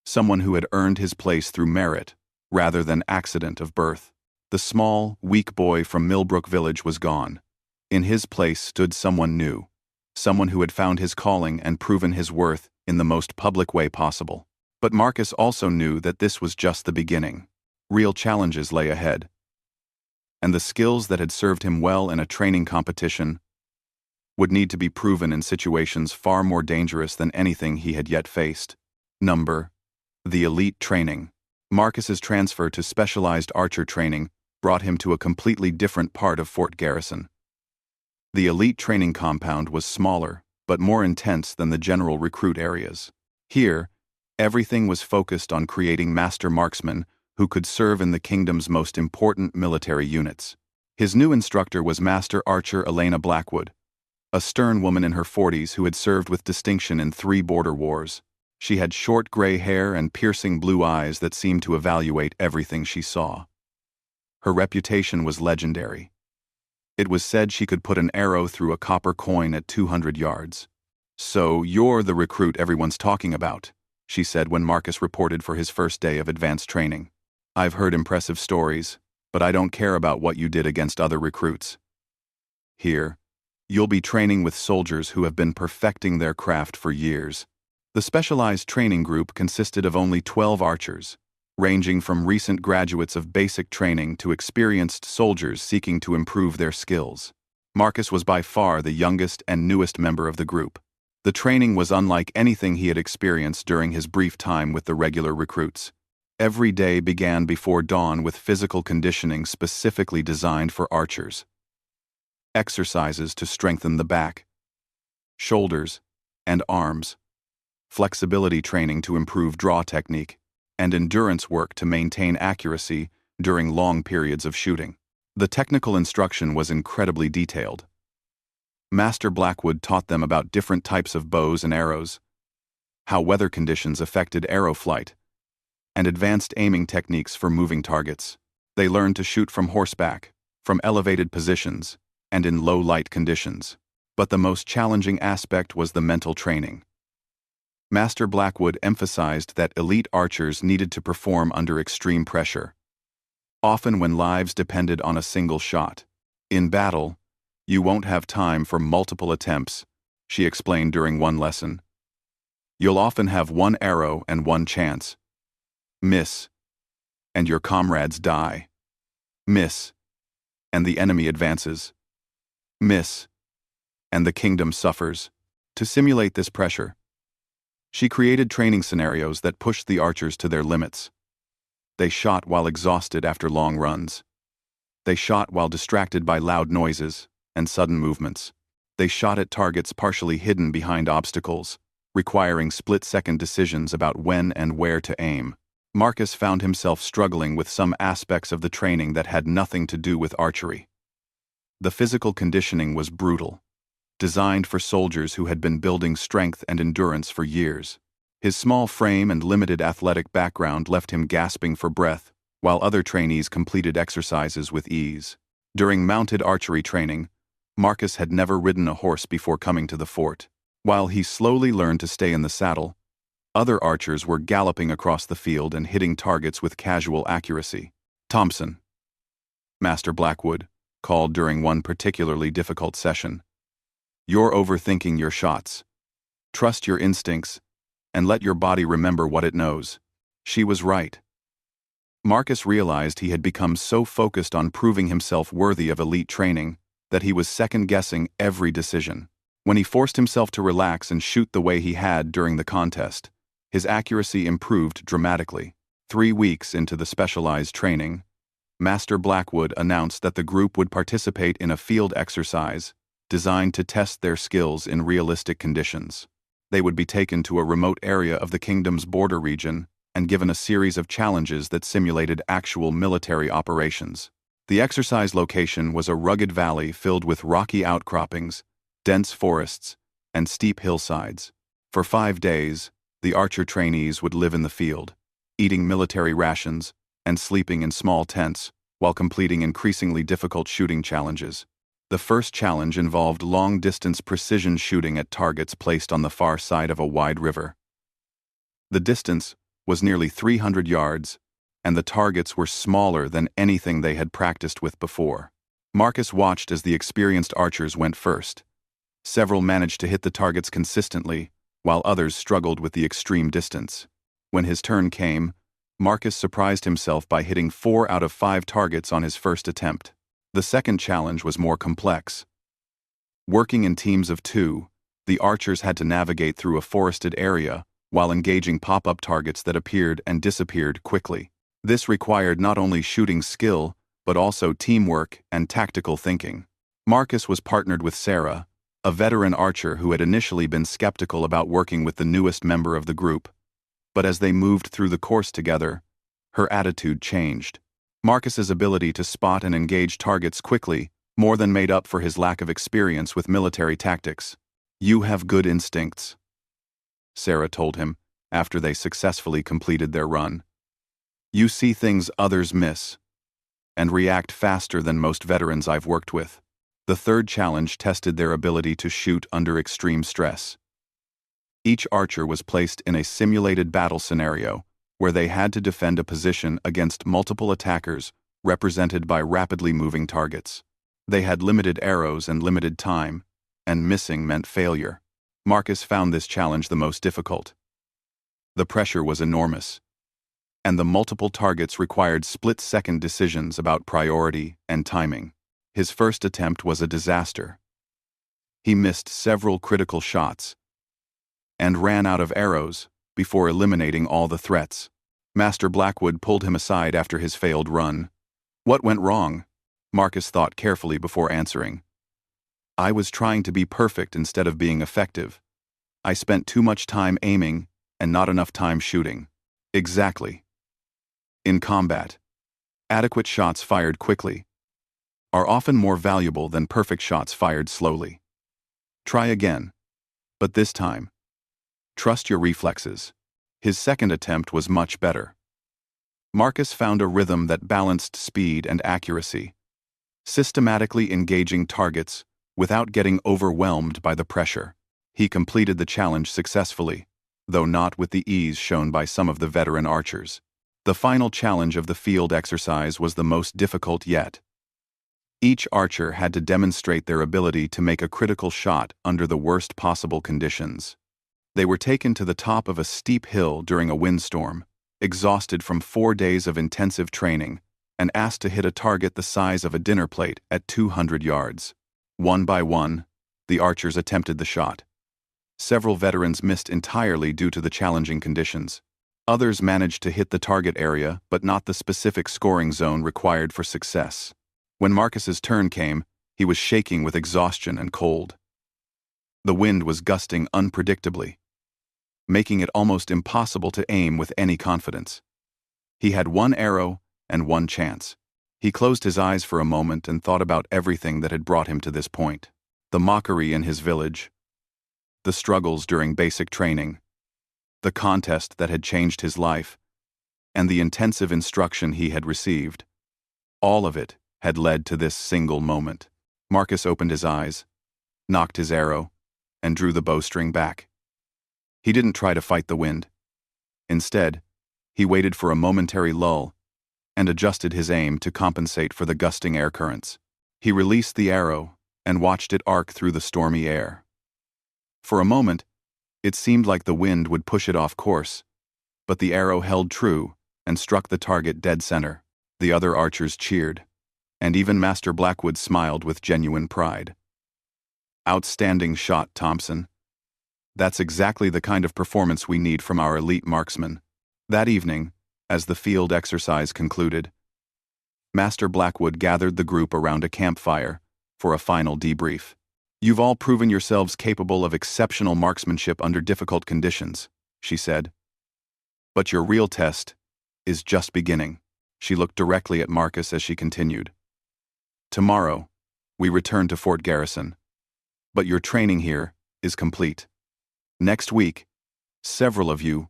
Someone who had earned his place through merit, rather than accident of birth. The small, weak boy from Millbrook Village was gone. In his place stood someone new. Someone who had found his calling and proven his worth in the most public way possible. But Marcus also knew that this was just the beginning. Real challenges lay ahead. And the skills that had served him well in a training competition would need to be proven in situations far more dangerous than anything he had yet faced. The elite training. Marcus's transfer to specialized archer training brought him to a completely different part of Fort Garrison. The elite training compound was smaller, but more intense than the general recruit areas. Here, everything was focused on creating master marksmen who could serve in the kingdom's most important military units. His new instructor was Master Archer Elena Blackwood, a stern woman in her 40s who had served with distinction in 3 border wars. She had short gray hair and piercing blue eyes that seemed to evaluate everything she saw. Her reputation was legendary. It was said she could put an arrow through a copper coin at 200 yards. "So you're the recruit everyone's talking about," she said when Marcus reported for his first day of advanced training. "I've heard impressive stories, but I don't care about what you did against other recruits. Here, you'll be training with soldiers who have been perfecting their craft for years." The specialized training group consisted of only 12 archers, ranging from recent graduates of basic training to experienced soldiers seeking to improve their skills. Marcus was by far the youngest and newest member of the group. The training was unlike anything he had experienced during his brief time with the regular recruits. Every day began before dawn with physical conditioning specifically designed for archers. Exercises to strengthen the back, shoulders, and arms. Flexibility training to improve draw technique, and endurance work to maintain accuracy during long periods of shooting. The technical instruction was incredibly detailed. Master Blackwood taught them about different types of bows and arrows, how weather conditions affected arrow flight, and advanced aiming techniques for moving targets. They learned to shoot from horseback, from elevated positions, and in low-light conditions. But the most challenging aspect was the mental training. Master Blackwood emphasized that elite archers needed to perform under extreme pressure, often when lives depended on a single shot. In battle, you won't have time for multiple attempts, she explained during one lesson. You'll often have one arrow and one chance. Miss, and your comrades die. Miss, and the enemy advances. Miss, and the kingdom suffers. To simulate this pressure, she created training scenarios that pushed the archers to their limits. They shot while exhausted after long runs. They shot while distracted by loud noises and sudden movements. They shot at targets partially hidden behind obstacles, requiring split-second decisions about when and where to aim. Marcus found himself struggling with some aspects of the training that had nothing to do with archery. The physical conditioning was brutal, designed for soldiers who had been building strength and endurance for years. His small frame and limited athletic background left him gasping for breath, while other trainees completed exercises with ease. During mounted archery training, Marcus had never ridden a horse before coming to the fort. While he slowly learned to stay in the saddle, other archers were galloping across the field and hitting targets with casual accuracy. "Thompson," Master Blackwood called during one particularly difficult session, "you're overthinking your shots. Trust your instincts, and let your body remember what it knows." She was right. Marcus realized he had become so focused on proving himself worthy of elite training that he was second-guessing every decision. When he forced himself to relax and shoot the way he had during the contest, his accuracy improved dramatically. 3 weeks into the specialized training, Master Blackwood announced that the group would participate in a field exercise designed to test their skills in realistic conditions. They would be taken to a remote area of the kingdom's border region and given a series of challenges that simulated actual military operations. The exercise location was a rugged valley filled with rocky outcroppings, dense forests, and steep hillsides. For 5 days, the archer trainees would live in the field, eating military rations and sleeping in small tents while completing increasingly difficult shooting challenges. The first challenge involved long-distance precision shooting at targets placed on the far side of a wide river. The distance was nearly 300 yards, and the targets were smaller than anything they had practiced with before. Marcus watched as the experienced archers went first. Several managed to hit the targets consistently, while others struggled with the extreme distance. When his turn came, Marcus surprised himself by hitting 4 out of 5 targets on his first attempt. The second challenge was more complex. Working in teams of 2, the archers had to navigate through a forested area while engaging pop-up targets that appeared and disappeared quickly. This required not only shooting skill, but also teamwork and tactical thinking. Marcus was partnered with Sarah, a veteran archer who had initially been skeptical about working with the newest member of the group, but as they moved through the course together, her attitude changed. Marcus's ability to spot and engage targets quickly more than made up for his lack of experience with military tactics. "You have good instincts," Sarah told him after they successfully completed their run. "You see things others miss, and react faster than most veterans I've worked with." The third challenge tested their ability to shoot under extreme stress. Each archer was placed in a simulated battle scenario where they had to defend a position against multiple attackers represented by rapidly moving targets. They had limited arrows and limited time, and missing meant failure. Marcus found this challenge the most difficult. The pressure was enormous, and the multiple targets required split-second decisions about priority and timing. His first attempt was a disaster. He missed several critical shots and ran out of arrows before eliminating all the threats. Master Blackwood pulled him aside after his failed run. "What went wrong?" Marcus thought carefully before answering. "I was trying to be perfect instead of being effective. I spent too much time aiming and not enough time shooting." Exactly. In combat, adequate shots fired quickly are often more valuable than perfect shots fired slowly. Try again. But this time, trust your reflexes. His second attempt was much better. Marcus found a rhythm that balanced speed and accuracy, systematically engaging targets without getting overwhelmed by the pressure. He completed the challenge successfully, though not with the ease shown by some of the veteran archers. The final challenge of the field exercise was the most difficult yet. Each archer had to demonstrate their ability to make a critical shot under the worst possible conditions. They were taken to the top of a steep hill during a windstorm, exhausted from 4 days of intensive training, and asked to hit a target the size of a dinner plate at 200 yards. One by one, the archers attempted the shot. Several veterans missed entirely due to the challenging conditions. Others managed to hit the target area but not the specific scoring zone required for success. When Marcus's turn came, he was shaking with exhaustion and cold. The wind was gusting unpredictably, making it almost impossible to aim with any confidence. He had one arrow and one chance. He closed his eyes for a moment and thought about everything that had brought him to this point. The mockery in his village, the struggles during basic training, the contest that had changed his life, and the intensive instruction he had received. All of it had led to this single moment. Marcus opened his eyes, knocked his arrow, and drew the bowstring back. He didn't try to fight the wind. Instead, he waited for a momentary lull and adjusted his aim to compensate for the gusting air currents. He released the arrow and watched it arc through the stormy air. For a moment, it seemed like the wind would push it off course, but the arrow held true and struck the target dead center. The other archers cheered, and even Master Blackwood smiled with genuine pride. Outstanding shot, Thompson. That's exactly the kind of performance we need from our elite marksmen. That evening, as the field exercise concluded, Master Blackwood gathered the group around a campfire for a final debrief. You've all proven yourselves capable of exceptional marksmanship under difficult conditions, she said. But your real test is just beginning. She looked directly at Marcus as she continued. Tomorrow, we return to Fort Garrison, but your training here is complete. Next week, several of you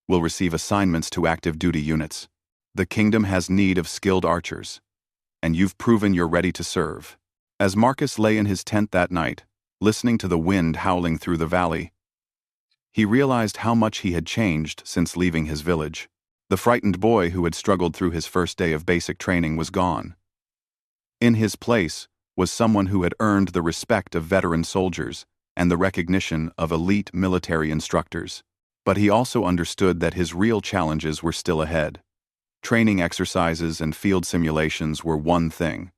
will receive assignments to active duty units. The kingdom has need of skilled archers, and you've proven you're ready to serve. As Marcus lay in his tent that night, listening to the wind howling through the valley, he realized how much he had changed since leaving his village. The frightened boy who had struggled through his first day of basic training was gone. In his place was someone who had earned the respect of veteran soldiers and the recognition of elite military instructors. But he also understood that his real challenges were still ahead. Training exercises and field simulations were one thing.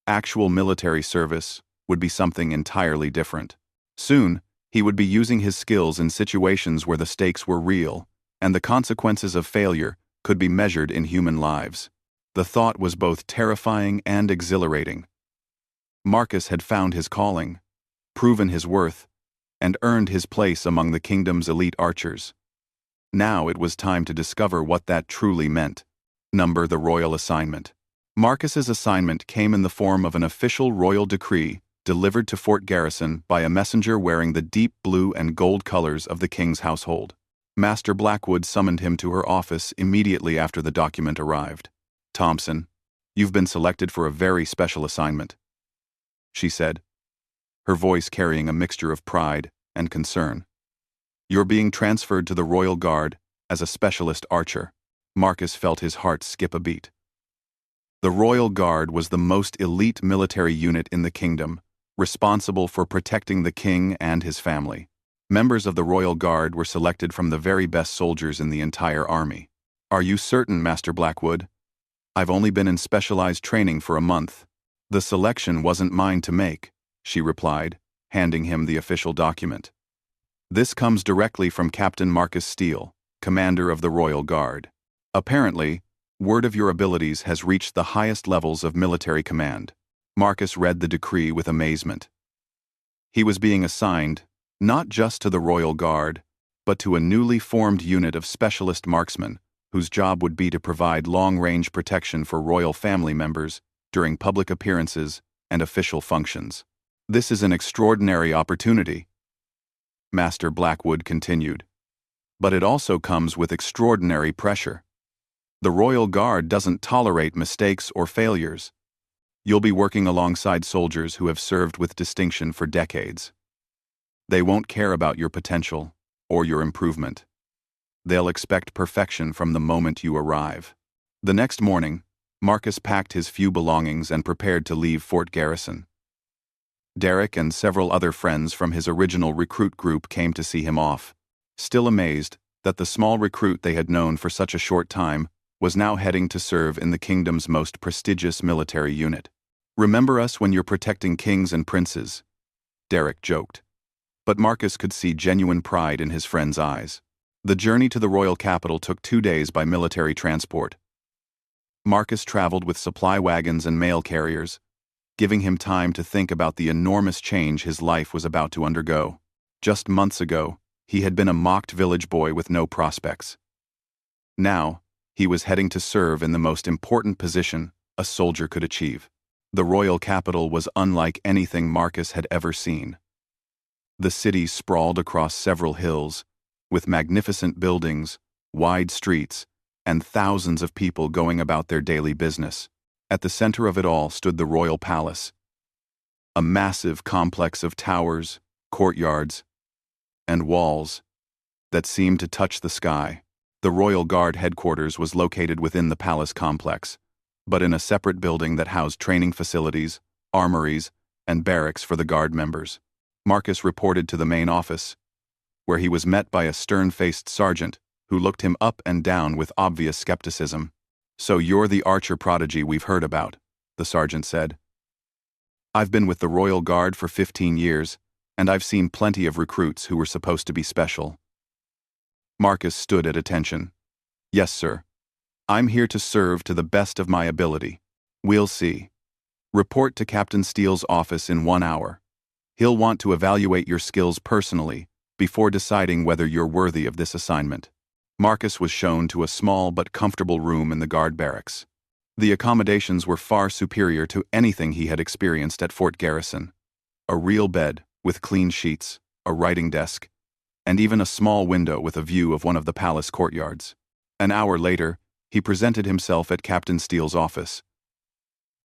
Actual military service would be something entirely different. Soon, he would be using his skills in situations where the stakes were real, and the consequences of failure could be measured in human lives. The thought was both terrifying and exhilarating. Marcus had found his calling, proven his worth, and earned his place among the kingdom's elite archers. Now it was time to discover what that truly meant. Number the royal assignment. Marcus's assignment came in the form of an official royal decree delivered to Fort Garrison by a messenger wearing the deep blue and gold colors of the king's household. Master Blackwood summoned him to her office immediately after the document arrived. Thompson, you've been selected for a very special assignment, she said, her voice carrying a mixture of pride and concern. You're being transferred to the Royal Guard as a specialist archer. Marcus felt his heart skip a beat. The Royal Guard was the most elite military unit in the kingdom, responsible for protecting the king and his family. Members of the Royal Guard were selected from the very best soldiers in the entire army. Are you certain, Master Blackwood? I've only been in specialized training for a month. The selection wasn't mine to make, she replied, handing him the official document. This comes directly from Captain Marcus Steele, commander of the Royal Guard. Apparently, word of your abilities has reached the highest levels of military command. Marcus read the decree with amazement. He was being assigned, not just to the Royal Guard, but to a newly formed unit of specialist marksmen, whose job would be to provide long-range protection for royal family members during public appearances and official functions. This is an extraordinary opportunity, Master Blackwood continued. But it also comes with extraordinary pressure. The Royal Guard doesn't tolerate mistakes or failures. You'll be working alongside soldiers who have served with distinction for decades. They won't care about your potential or your improvement. They'll expect perfection from the moment you arrive. The next morning, Marcus packed his few belongings and prepared to leave Fort Garrison. Derek and several other friends from his original recruit group came to see him off, still amazed that the small recruit they had known for such a short time was now heading to serve in the kingdom's most prestigious military unit. "Remember us when you're protecting kings and princes," Derek joked. But Marcus could see genuine pride in his friend's eyes. The journey to the royal capital took 2 days by military transport. Marcus traveled with supply wagons and mail carriers, giving him time to think about the enormous change his life was about to undergo. Just months ago, he had been a mocked village boy with no prospects. Now, he was heading to serve in the most important position a soldier could achieve. The royal capital was unlike anything Marcus had ever seen. The city sprawled across several hills, with magnificent buildings, wide streets, and thousands of people going about their daily business. At the center of it all stood the royal palace, a massive complex of towers, courtyards, and walls that seemed to touch the sky. The Royal Guard headquarters was located within the palace complex, but in a separate building that housed training facilities, armories, and barracks for the guard members. Marcus reported to the main office, where he was met by a stern-faced sergeant who looked him up and down with obvious skepticism. "So you're the archer prodigy we've heard about," the sergeant said. "I've been with the Royal Guard for 15 years, and I've seen plenty of recruits who were supposed to be special." Marcus stood at attention. "Yes, sir. I'm here to serve to the best of my ability. We'll see. Report to Captain Steele's office in 1 hour. He'll want to evaluate your skills personally before deciding whether you're worthy of this assignment." Marcus was shown to a small but comfortable room in the guard barracks. The accommodations were far superior to anything he had experienced at Fort Garrison. A real bed with clean sheets, a writing desk, and even a small window with a view of one of the palace courtyards. An hour later, he presented himself at Captain Steele's office.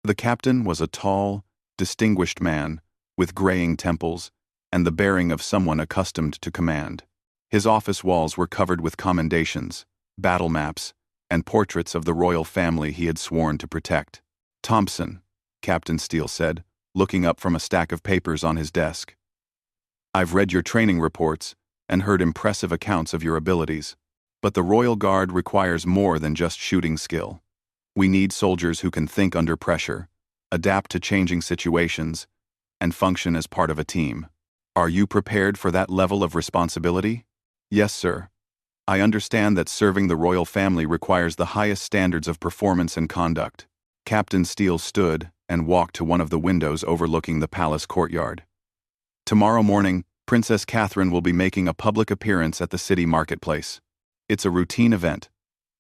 The captain was a tall, distinguished man with graying temples and the bearing of someone accustomed to command. His office walls were covered with commendations, battle maps, and portraits of the royal family he had sworn to protect. "Thompson," Captain Steele said, looking up from a stack of papers on his desk. "I've read your training reports and heard impressive accounts of your abilities, but the Royal Guard requires more than just shooting skill. We need soldiers who can think under pressure, adapt to changing situations, and function as part of a team. Are you prepared for that level of responsibility?" "Yes, sir. I understand that serving the royal family requires the highest standards of performance and conduct." Captain Steele stood and walked to one of the windows overlooking the palace courtyard. "Tomorrow morning, Princess Catherine will be making a public appearance at the city marketplace. It's a routine event,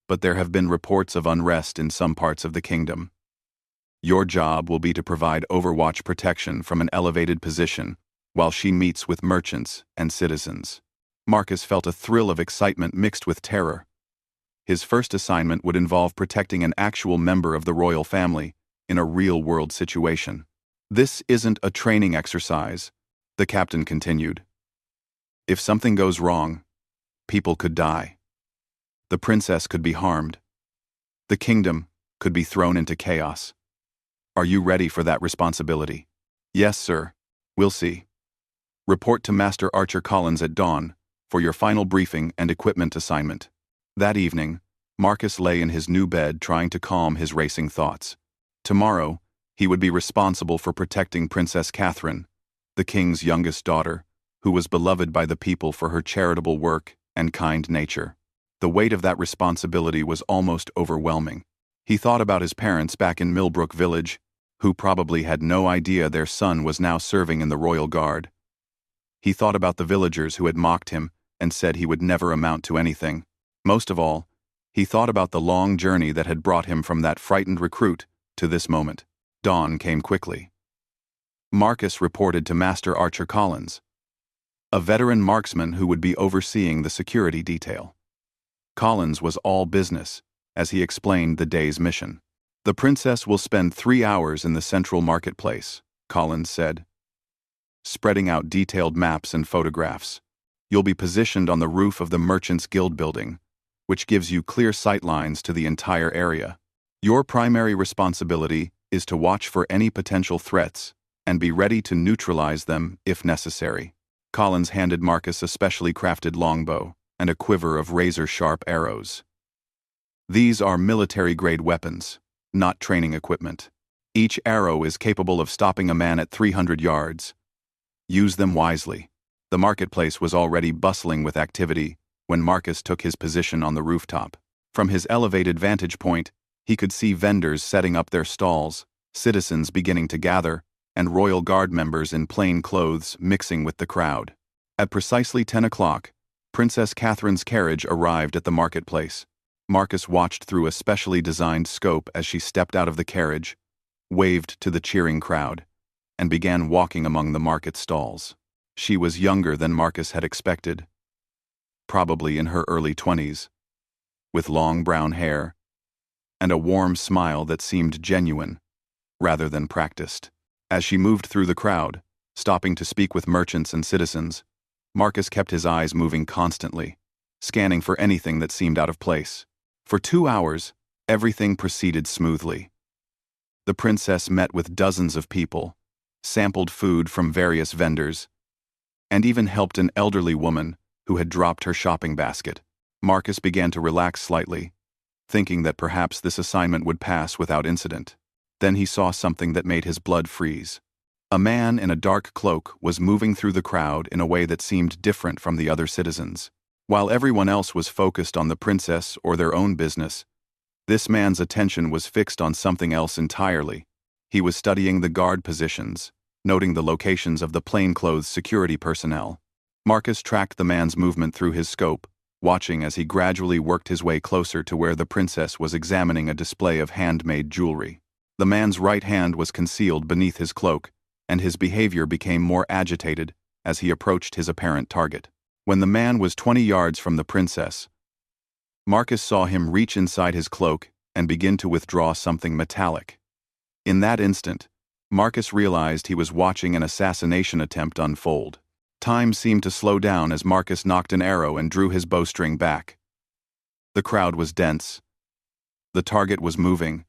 but there have been reports of unrest in some parts of the kingdom. Your job will be to provide overwatch protection from an elevated position while she meets with merchants and citizens." Marcus felt a thrill of excitement mixed with terror. His first assignment would involve protecting an actual member of the royal family in a real-world situation. "This isn't a training exercise," the captain continued. "If something goes wrong, people could die. The princess could be harmed. The kingdom could be thrown into chaos. Are you ready for that responsibility?" "Yes, sir. We'll see. Report to Master Archer Collins at dawn for your final briefing and equipment assignment." That evening, Marcus lay in his new bed trying to calm his racing thoughts. Tomorrow, he would be responsible for protecting Princess Catherine, the king's youngest daughter, who was beloved by the people for her charitable work and kind nature. The weight of that responsibility was almost overwhelming. He thought about his parents back in Millbrook Village, who probably had no idea their son was now serving in the Royal Guard. He thought about the villagers who had mocked him and said he would never amount to anything. Most of all, he thought about the long journey that had brought him from that frightened recruit to this moment. Dawn came quickly. Marcus reported to Master Archer Collins, a veteran marksman who would be overseeing the security detail. Collins was all business, as he explained the day's mission. "The princess will spend 3 hours in the central marketplace," Collins said, spreading out detailed maps and photographs. "You'll be positioned on the roof of the Merchants Guild building, which gives you clear sightlines to the entire area. Your primary responsibility is to watch for any potential threats and be ready to neutralize them if necessary." Collins handed Marcus a specially crafted longbow and a quiver of razor-sharp arrows. "These are military-grade weapons, not training equipment. Each arrow is capable of stopping a man at 300 yards. Use them wisely." The marketplace was already bustling with activity when Marcus took his position on the rooftop. From his elevated vantage point, he could see vendors setting up their stalls, citizens beginning to gather, and royal guard members in plain clothes mixing with the crowd. At precisely 10 o'clock, Princess Catherine's carriage arrived at the marketplace. Marcus watched through a specially designed scope as she stepped out of the carriage, waved to the cheering crowd, and began walking among the market stalls. She was younger than Marcus had expected, probably in her early 20s, with long brown hair and a warm smile that seemed genuine rather than practiced. As she moved through the crowd, stopping to speak with merchants and citizens, Marcus kept his eyes moving constantly, scanning for anything that seemed out of place. For 2 hours, everything proceeded smoothly. The princess met with dozens of people, sampled food from various vendors, and even helped an elderly woman who had dropped her shopping basket. Marcus began to relax slightly, thinking that perhaps this assignment would pass without incident. Then he saw something that made his blood freeze. A man in a dark cloak was moving through the crowd in a way that seemed different from the other citizens. While everyone else was focused on the princess or their own business, this man's attention was fixed on something else entirely. He was studying the guard positions, noting the locations of the plainclothes security personnel. Marcus tracked the man's movement through his scope, watching as he gradually worked his way closer to where the princess was examining a display of handmade jewelry. The man's right hand was concealed beneath his cloak, and his behavior became more agitated as he approached his apparent target. When the man was 20 yards from the princess, Marcus saw him reach inside his cloak and begin to withdraw something metallic. In that instant, Marcus realized he was watching an assassination attempt unfold. Time seemed to slow down as Marcus knocked an arrow and drew his bowstring back. The crowd was dense. The target was moving,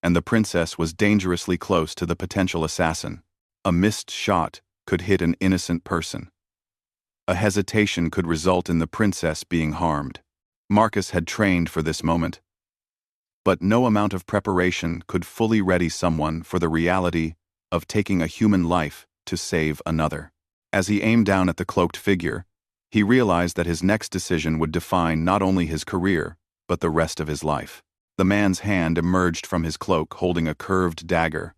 and the princess was dangerously close to the potential assassin. A missed shot could hit an innocent person. A hesitation could result in the princess being harmed. Marcus had trained for this moment, but no amount of preparation could fully ready someone for the reality of taking a human life to save another. As he aimed down at the cloaked figure, he realized that his next decision would define not only his career, but the rest of his life. The man's hand emerged from his cloak holding a curved dagger,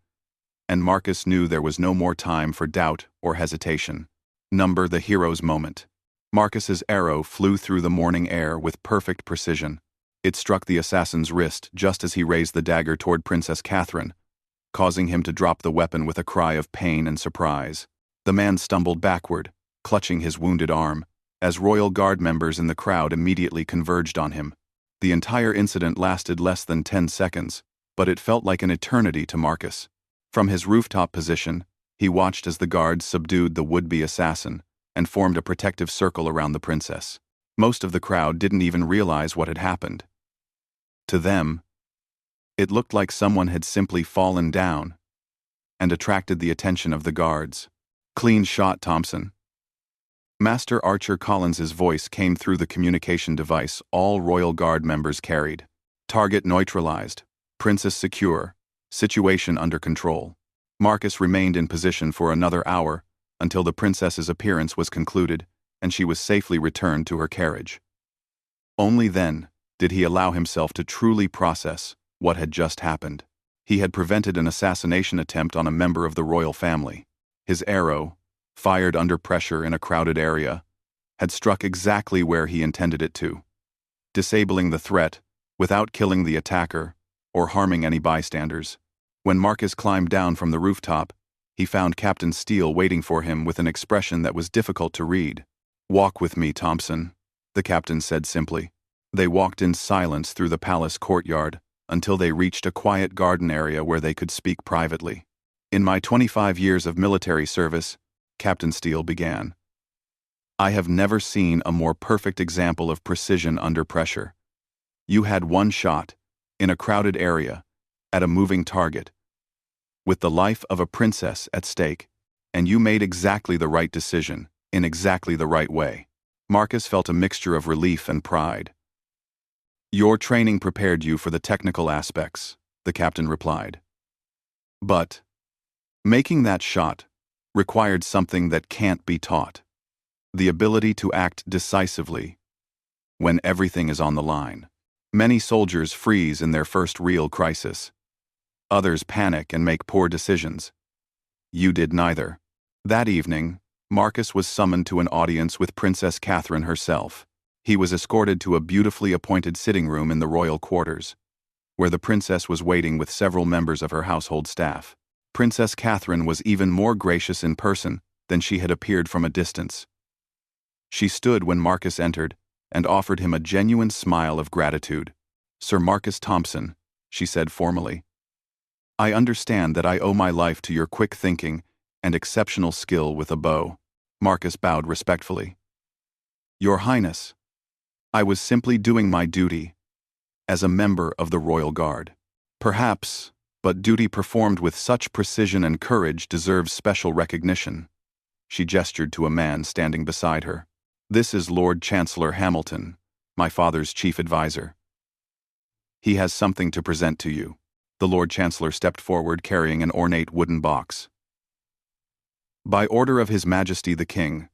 and Marcus knew there was no more time for doubt or hesitation. Number the hero's moment. Marcus's arrow flew through the morning air with perfect precision. It struck the assassin's wrist just as he raised the dagger toward Princess Catherine, causing him to drop the weapon with a cry of pain and surprise. The man stumbled backward, clutching his wounded arm, as royal guard members in the crowd immediately converged on him. The entire incident lasted less than 10 seconds, but it felt like an eternity to Marcus. From his rooftop position, he watched as the guards subdued the would-be assassin and formed a protective circle around the princess. Most of the crowd didn't even realize what had happened. To them, it looked like someone had simply fallen down and attracted the attention of the guards. "Clean shot, Thompson." Master Archer Collins's voice came through the communication device all Royal Guard members carried. "Target neutralized. Princess secure. Situation under control." Marcus remained in position for another hour until the princess's appearance was concluded and she was safely returned to her carriage. Only then did he allow himself to truly process what had just happened. He had prevented an assassination attempt on a member of the royal family. His arrow, fired under pressure in a crowded area, had struck exactly where he intended it to, disabling the threat without killing the attacker or harming any bystanders. When Marcus climbed down from the rooftop, He found Captain Steele waiting for him with an expression that was difficult to read. "Walk with me, Thompson," the captain said simply. They walked in silence through the palace courtyard until they reached a quiet garden area where they could speak privately. "In my 25 years of military service," Captain Steele began, "I have never seen a more perfect example of precision under pressure. You had one shot, in a crowded area, at a moving target, with the life of a princess at stake, and you made exactly the right decision, in exactly the right way." Marcus felt a mixture of relief and pride. "Your training prepared you for the technical aspects," the captain replied. "But making that shot required something that can't be taught: the ability to act decisively when everything is on the line. Many soldiers freeze in their first real crisis. Others panic and make poor decisions. You did neither." That evening, Marcus was summoned to an audience with Princess Catherine herself. He was escorted to a beautifully appointed sitting room in the royal quarters, where the princess was waiting with several members of her household staff. Princess Catherine was even more gracious in person than she had appeared from a distance. She stood when Marcus entered and offered him a genuine smile of gratitude. "Sir Marcus Thompson," she said formally, "I understand that I owe my life to your quick thinking and exceptional skill with a bow." Marcus bowed respectfully. "Your Highness, I was simply doing my duty as a member of the Royal Guard. Perhaps, but duty performed with such precision and courage deserves special recognition." She gestured to a man standing beside her. "This is Lord Chancellor Hamilton, my father's chief advisor. He has something to present to you." The Lord Chancellor stepped forward carrying an ornate wooden box. "By order of His Majesty the King,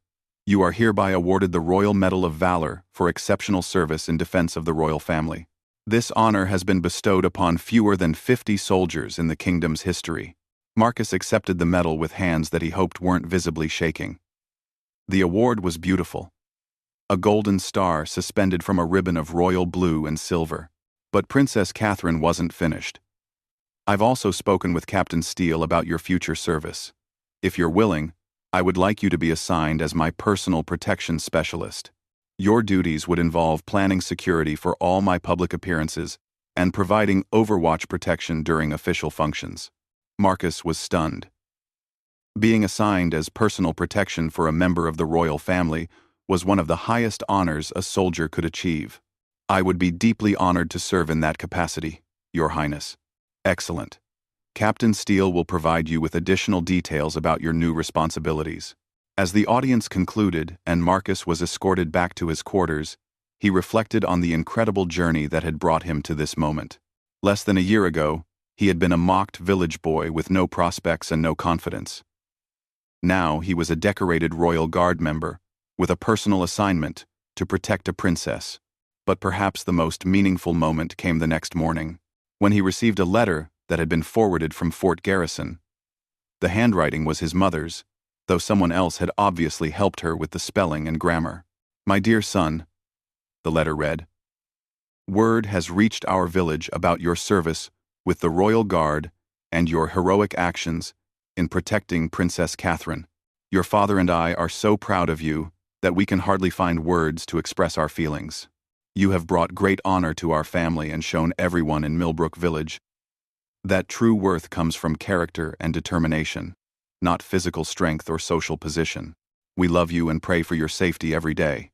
you are hereby awarded the Royal Medal of Valor for exceptional service in defense of the royal family. This honor has been bestowed upon fewer than 50 soldiers in the kingdom's history." Marcus accepted the medal with hands that he hoped weren't visibly shaking. The award was beautiful: a golden star suspended from a ribbon of royal blue and silver. But Princess Catherine wasn't finished. "I've also spoken with Captain Steele about your future service. If you're willing, I would like you to be assigned as my personal protection specialist. Your duties would involve planning security for all my public appearances and providing overwatch protection during official functions." Marcus was stunned. Being assigned as personal protection for a member of the royal family was one of the highest honors a soldier could achieve. "I would be deeply honored to serve in that capacity, Your Highness." "Excellent. Captain Steele will provide you with additional details about your new responsibilities." As the audience concluded and Marcus was escorted back to his quarters, he reflected on the incredible journey that had brought him to this moment. Less than a year ago, he had been a mocked village boy with no prospects and no confidence. Now he was a decorated Royal Guard member, with a personal assignment to protect a princess. But perhaps the most meaningful moment came the next morning, when he received a letter that had been forwarded from Fort Garrison. The handwriting was his mother's, though someone else had obviously helped her with the spelling and grammar. "My dear son," the letter read, "word has reached our village about your service with the Royal Guard and your heroic actions in protecting Princess Catherine. Your father and I are so proud of you that we can hardly find words to express our feelings. You have brought great honor to our family and shown everyone in Millbrook Village that true worth comes from character and determination, not physical strength or social position. We love you and pray for your safety every day."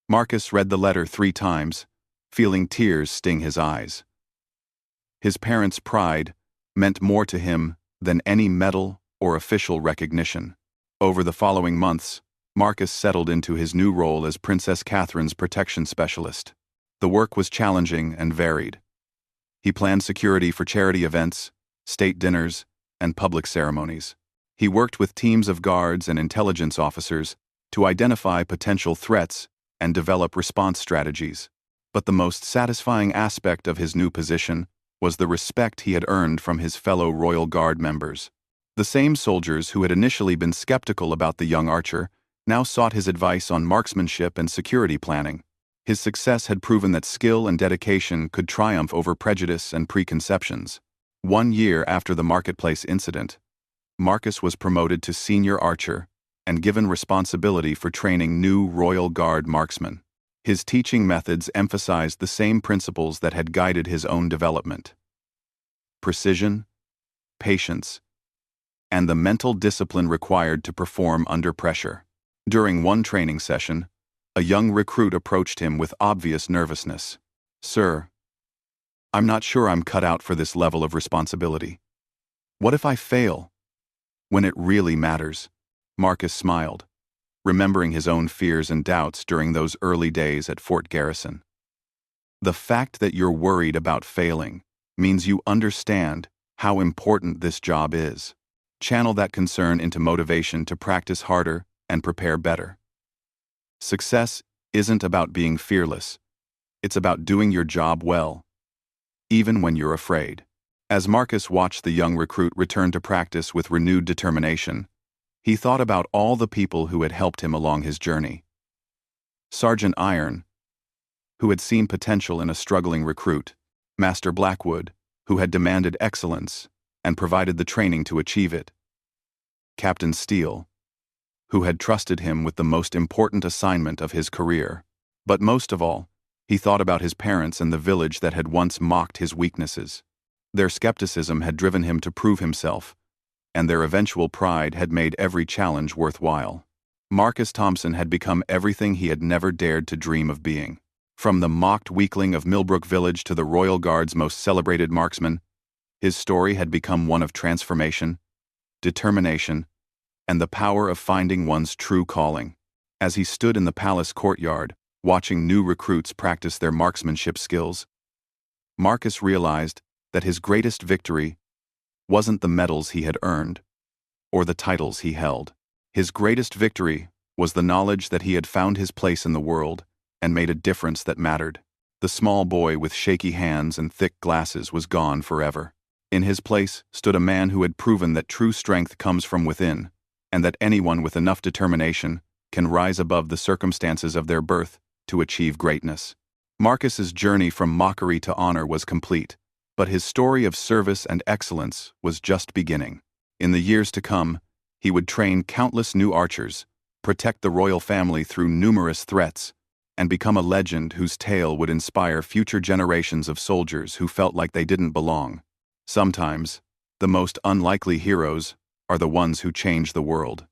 Marcus read the letter 3 times, feeling tears sting his eyes. His parents' pride meant more to him than any medal or official recognition. Over the following months, Marcus settled into his new role as Princess Catherine's protection specialist. The work was challenging and varied. He planned security for charity events, state dinners, and public ceremonies. He worked with teams of guards and intelligence officers to identify potential threats and develop response strategies. But the most satisfying aspect of his new position was the respect he had earned from his fellow Royal Guard members. The same soldiers who had initially been skeptical about the young archer now sought his advice on marksmanship and security planning. His success had proven that skill and dedication could triumph over prejudice and preconceptions. 1 year after the marketplace incident, Marcus was promoted to senior archer and given responsibility for training new Royal Guard marksmen. His teaching methods emphasized the same principles that had guided his own development: precision, patience, and the mental discipline required to perform under pressure. During one training session, a young recruit approached him with obvious nervousness. "Sir, I'm not sure I'm cut out for this level of responsibility. What if I fail?" "When it really matters," Marcus smiled, remembering his own fears and doubts during those early days at Fort Garrison. "The fact that you're worried about failing means you understand how important this job is. Channel that concern into motivation to practice harder and prepare better. Success isn't about being fearless. It's about doing your job well, even when you're afraid." As Marcus watched the young recruit return to practice with renewed determination, he thought about all the people who had helped him along his journey. Sergeant Iron, who had seen potential in a struggling recruit; Master Blackwood, who had demanded excellence and provided the training to achieve it; Captain Steele, who had trusted him with the most important assignment of his career. But most of all, he thought about his parents and the village that had once mocked his weaknesses. Their skepticism had driven him to prove himself, and their eventual pride had made every challenge worthwhile. Marcus Thompson had become everything he had never dared to dream of being. From the mocked weakling of Millbrook Village to the Royal Guard's most celebrated marksman, his story had become one of transformation, determination, and the power of finding one's true calling. As he stood in the palace courtyard, watching new recruits practice their marksmanship skills, Marcus realized that his greatest victory wasn't the medals he had earned or the titles he held. His greatest victory was the knowledge that he had found his place in the world and made a difference that mattered. The small boy with shaky hands and thick glasses was gone forever. In his place stood a man who had proven that true strength comes from within, and that anyone with enough determination can rise above the circumstances of their birth to achieve greatness. Marcus's journey from mockery to honor was complete, but his story of service and excellence was just beginning. In the years to come, he would train countless new archers, protect the royal family through numerous threats, and become a legend whose tale would inspire future generations of soldiers who felt like they didn't belong. Sometimes, the most unlikely heroes are the ones who change the world.